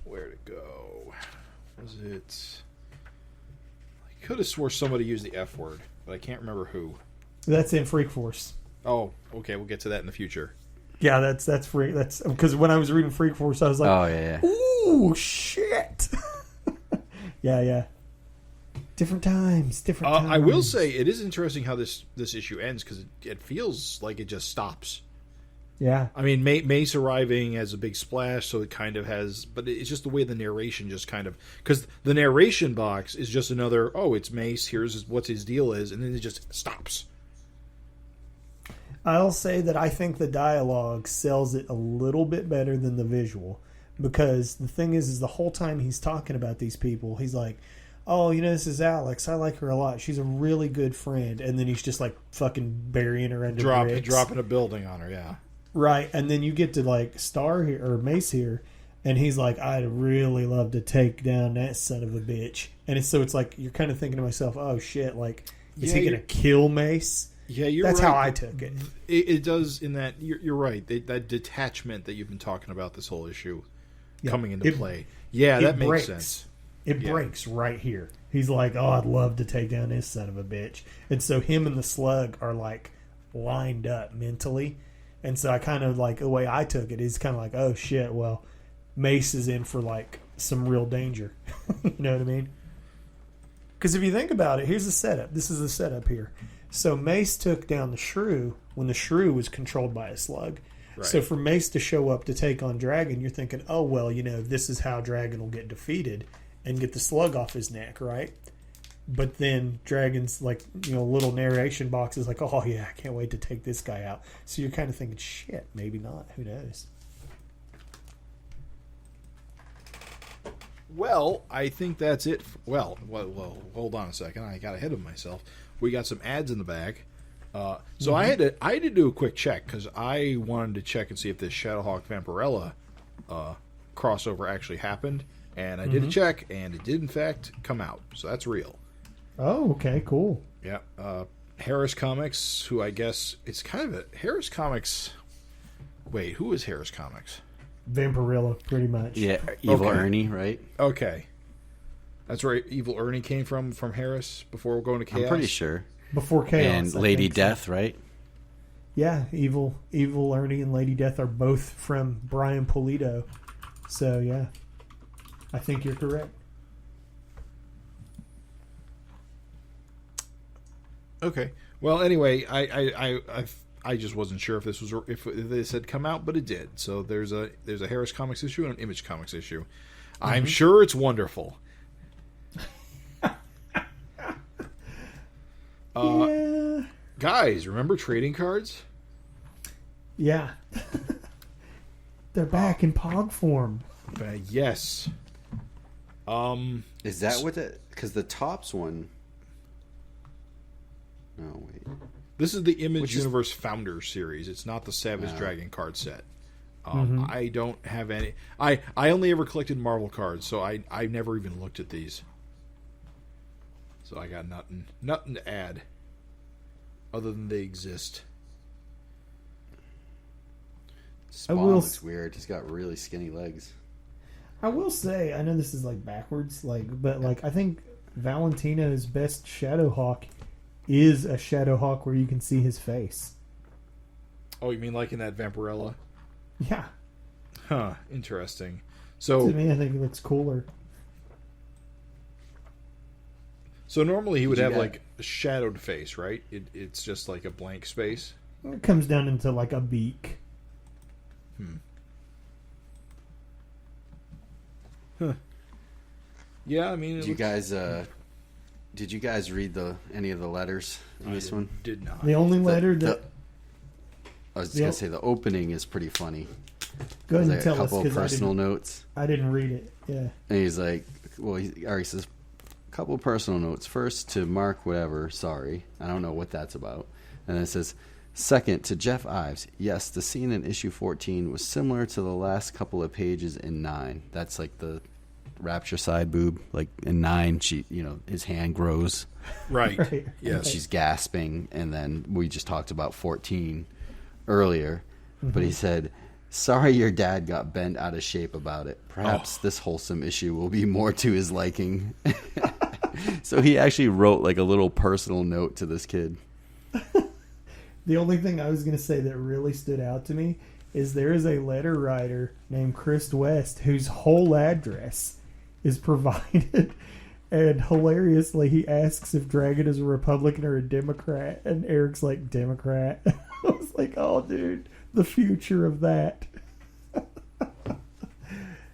Where'd it go? Was it? I could have swore somebody used the F word, but I can't remember who. That's in Freak Force. Oh, okay, we'll get to that in the future. Yeah, that's free. That's because when I was reading Freak Force, I was like, oh yeah. Ooh, shit. Yeah. Different times. I will say it is interesting how this issue ends because it feels like it just stops. Yeah. I mean, Mace arriving as a big splash, so it kind of has... But it's just the way the narration just kind of... Because the narration box is just another, it's Mace, here's what his deal is, and then it just stops. I'll say that I think the dialogue sells it a little bit better than the visual. Because the thing is the whole time he's talking about these people, he's like... Oh, this is Alex. I like her a lot. She's a really good friend. And then he's just like fucking burying her under bricks. Dropping a building on her, yeah. Right. And then you get to like Star here, or Mace here, and he's like, I'd really love to take down that son of a bitch. And it's like, you're kind of thinking to myself, oh shit, like, is he going to kill Mace? Yeah, you're That's right. how I took it. It does in that, you're right. That detachment that you've been talking about this whole issue coming into play. Yeah, that makes sense. It breaks right here. He's like, I'd love to take down this son of a bitch. And so him and the Slug are like lined up mentally. And so I kind of like, the way I took it is kind of like, oh shit, well, Mace is in for like some real danger. You know what I mean? Because if you think about it, here's the setup. This is the setup here. So Mace took down the Shrew when the Shrew was controlled by a Slug. Right. So for Mace to show up to take on Dragon, you're thinking, oh, well, this is how Dragon will get defeated and get the Slug off his neck, right? But then Dragon's like, little narration box is like, oh yeah, I can't wait to take this guy out. So you're kind of thinking, shit, maybe not. Who knows? Well, I think that's it. Well, hold on a second. I got ahead of myself. We got some ads in the bag. So I had to do a quick check because I wanted to check and see if this Shadowhawk Vampirella crossover actually happened. And I did a check, and it did, in fact, come out. So that's real. Oh, okay, cool. Yeah. Harris Comics, who I guess... It's kind of a... Harris Comics... Wait, who is Harris Comics? Vampirella, pretty much. Yeah, Evil Ernie, right? Okay. That's where Evil Ernie came from Harris, before going to Chaos? I'm pretty sure. Before Chaos. And Lady Death, right? Yeah, Evil Ernie and Lady Death are both from Brian Pulido. So, yeah. I think you're correct. Okay. Well, anyway, I just wasn't sure if this had come out, but it did. So there's a Harris Comics issue and an Image Comics issue. I'm sure it's wonderful. Yeah. Guys, remember trading cards? Yeah. They're back in POG form. Yes. Is that what it... Because the Topps one... No, wait. This is the Image Universe Founders series. It's not the Savage Dragon card set. I don't have any. I only ever collected Marvel cards, so I never even looked at these. So I got nothing to add, other than they exist. Spawn looks weird. He's got really skinny legs. I will say, I know this is like backwards, but I think Valentino's best Shadowhawk is a Shadowhawk where you can see his face. Oh, you mean like in that Vampirella? Yeah. Huh. Interesting. So to me, I think it looks cooler. So normally he would have like a shadowed face, right? It's just like a blank space. It comes down into like a beak. Huh. Yeah, I mean, did you guys read any of the letters in this one? Did not. The only letter I was just gonna say the opening is pretty funny. Go ahead and tell us. A couple of personal notes. I didn't read it. Yeah. And he's like, he already says, a couple of personal notes. First to Mark, whatever. Sorry, I don't know what that's about. And then it says, second to Jeff Ives. Yes, the scene in issue 14 was similar to the last couple of pages in 9. That's like the Rapture side boob. Like in 9, his hand grows. Right. Yes. She's gasping, and then we just talked about 14 earlier. Mm-hmm. But he said, sorry your dad got bent out of shape about it. Perhaps this wholesome issue will be more to his liking. So he actually wrote like a little personal note to this kid. The only thing I was going to say that really stood out to me is there is a letter writer named Chris West whose whole address is provided. And hilariously, he asks if Dragon is a Republican or a Democrat. And Eric's like, Democrat. I was like, oh, dude, the future of that.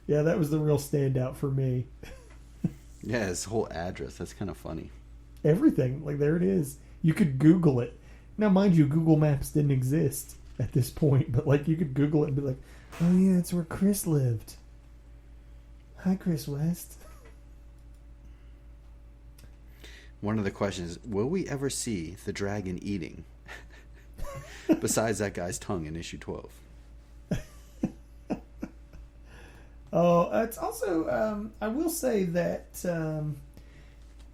Yeah, that was the real standout for me. Yeah, his whole address. That's kind of funny. Everything. Like, there it is. You could Google it. Now, mind you, Google Maps didn't exist at this point. But, like, you could Google it and be like, oh, yeah, it's where Chris lived. Hi, Chris West. One of the questions is, will we ever see the dragon eating? Besides that guy's tongue in issue 12. Oh, it's also, I will say that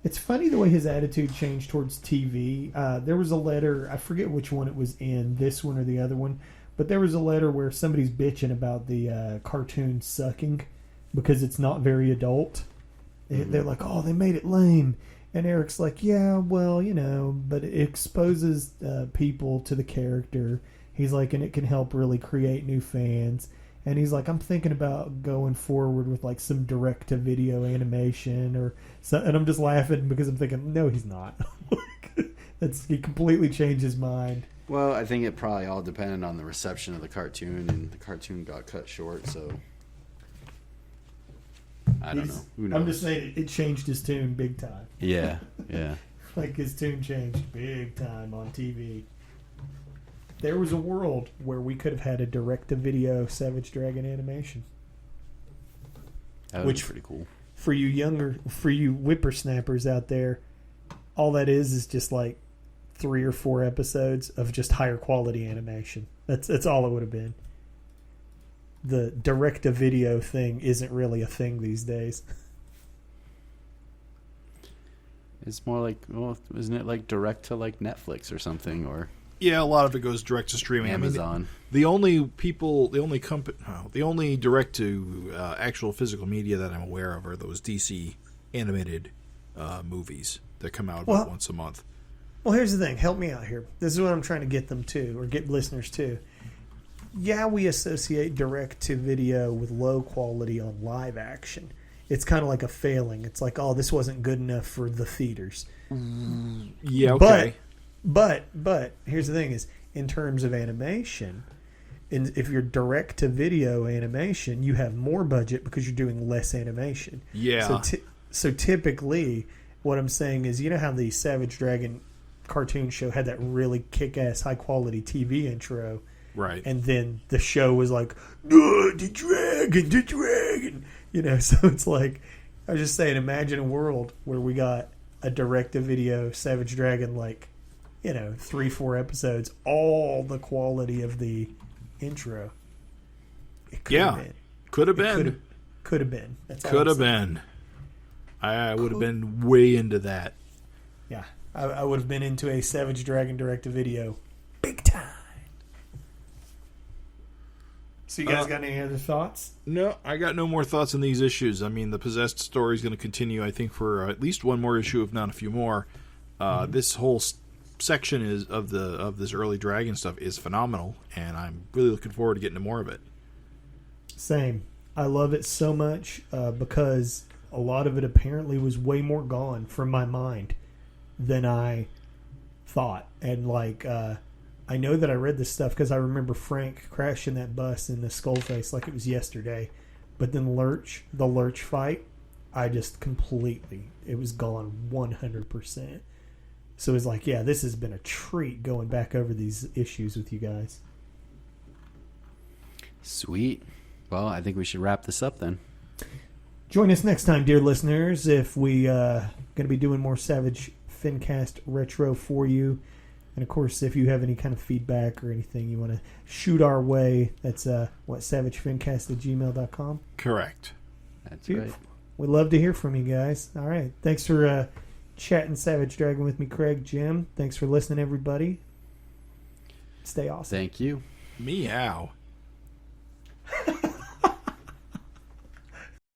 it's funny the way his attitude changed towards TV. There was a letter, I forget which one it was in, this one or the other one, but there was a letter where somebody's bitching about the cartoon sucking because it's not very adult. They're like, oh, they made it lame. And Eric's like, yeah, well, but it exposes people to the character. He's like, and it can help really create new fans. And he's like, I'm thinking about going forward with like some direct-to-video animation or something. And I'm just laughing because I'm thinking, no, he's not. He completely changed his mind. Well, I think it probably all depended on the reception of the cartoon, and the cartoon got cut short, so I don't know. Who knows? I'm just saying it changed his tune big time. Yeah. Like his tune changed big time on TV. There was a world where we could have had a direct-to-video Savage Dragon animation. That would be pretty cool. For you whippersnappers out there, all that is just like 3 or 4 episodes of just higher quality animation. That's all it would have been. The direct-to-video thing isn't really a thing these days. It's more like, isn't it like direct to like Netflix or something, or? Yeah, a lot of it goes direct to streaming. Amazon. I mean, the only direct to actual physical media that I'm aware of are those DC animated movies that come out about once a month. Well, here's the thing. Help me out here. This is what I'm trying to get them to, or get listeners to. Yeah, we associate direct to video with low quality on live action. It's kind of like a failing. It's like, oh, this wasn't good enough for the theaters. Yeah, okay. But here's the thing is, in terms of animation, if you're direct to video animation, you have more budget because you're doing less animation. Yeah. So typically, what I'm saying is, you know how the Savage Dragon cartoon show had that really kick-ass high-quality TV intro? Right. And then the show was like, the dragon. So it's like, I was just saying, imagine a world where we got a direct-to-video Savage Dragon, like, 3-4 episodes, all the quality of the intro. It could have been. Could have been. Could have been. That's all could I'm have been. I would have been way into that. Yeah, I would have been into a Savage Dragon direct-to-video. Big time. So you guys got any other thoughts? No, I got no more thoughts on these issues. I mean, the Possessed story is going to continue, I think, for at least one more issue, if not a few more. This whole section of this early Dragon stuff is phenomenal, and I'm really looking forward to getting to more of it. Same. I love it so much because a lot of it apparently was way more gone from my mind than I thought. And I know that I read this stuff because I remember Frank crashing that bus in the Skullface like it was yesterday. But then the Lurch fight, I just it was gone 100%. So it's like, yeah, this has been a treat going back over these issues with you guys. Sweet. Well, I think we should wrap this up then. Join us next time, dear listeners, if we going to be doing more Savage FINcast Retro for you. And, of course, if you have any kind of feedback or anything you want to shoot our way, that's savagefincast@gmail.com. Correct. That's right. We'd love to hear from you guys. All right. Thanks for chatting Savage Dragon with me, Craig, Jim. Thanks for listening, everybody. Stay awesome. Thank you. Meow.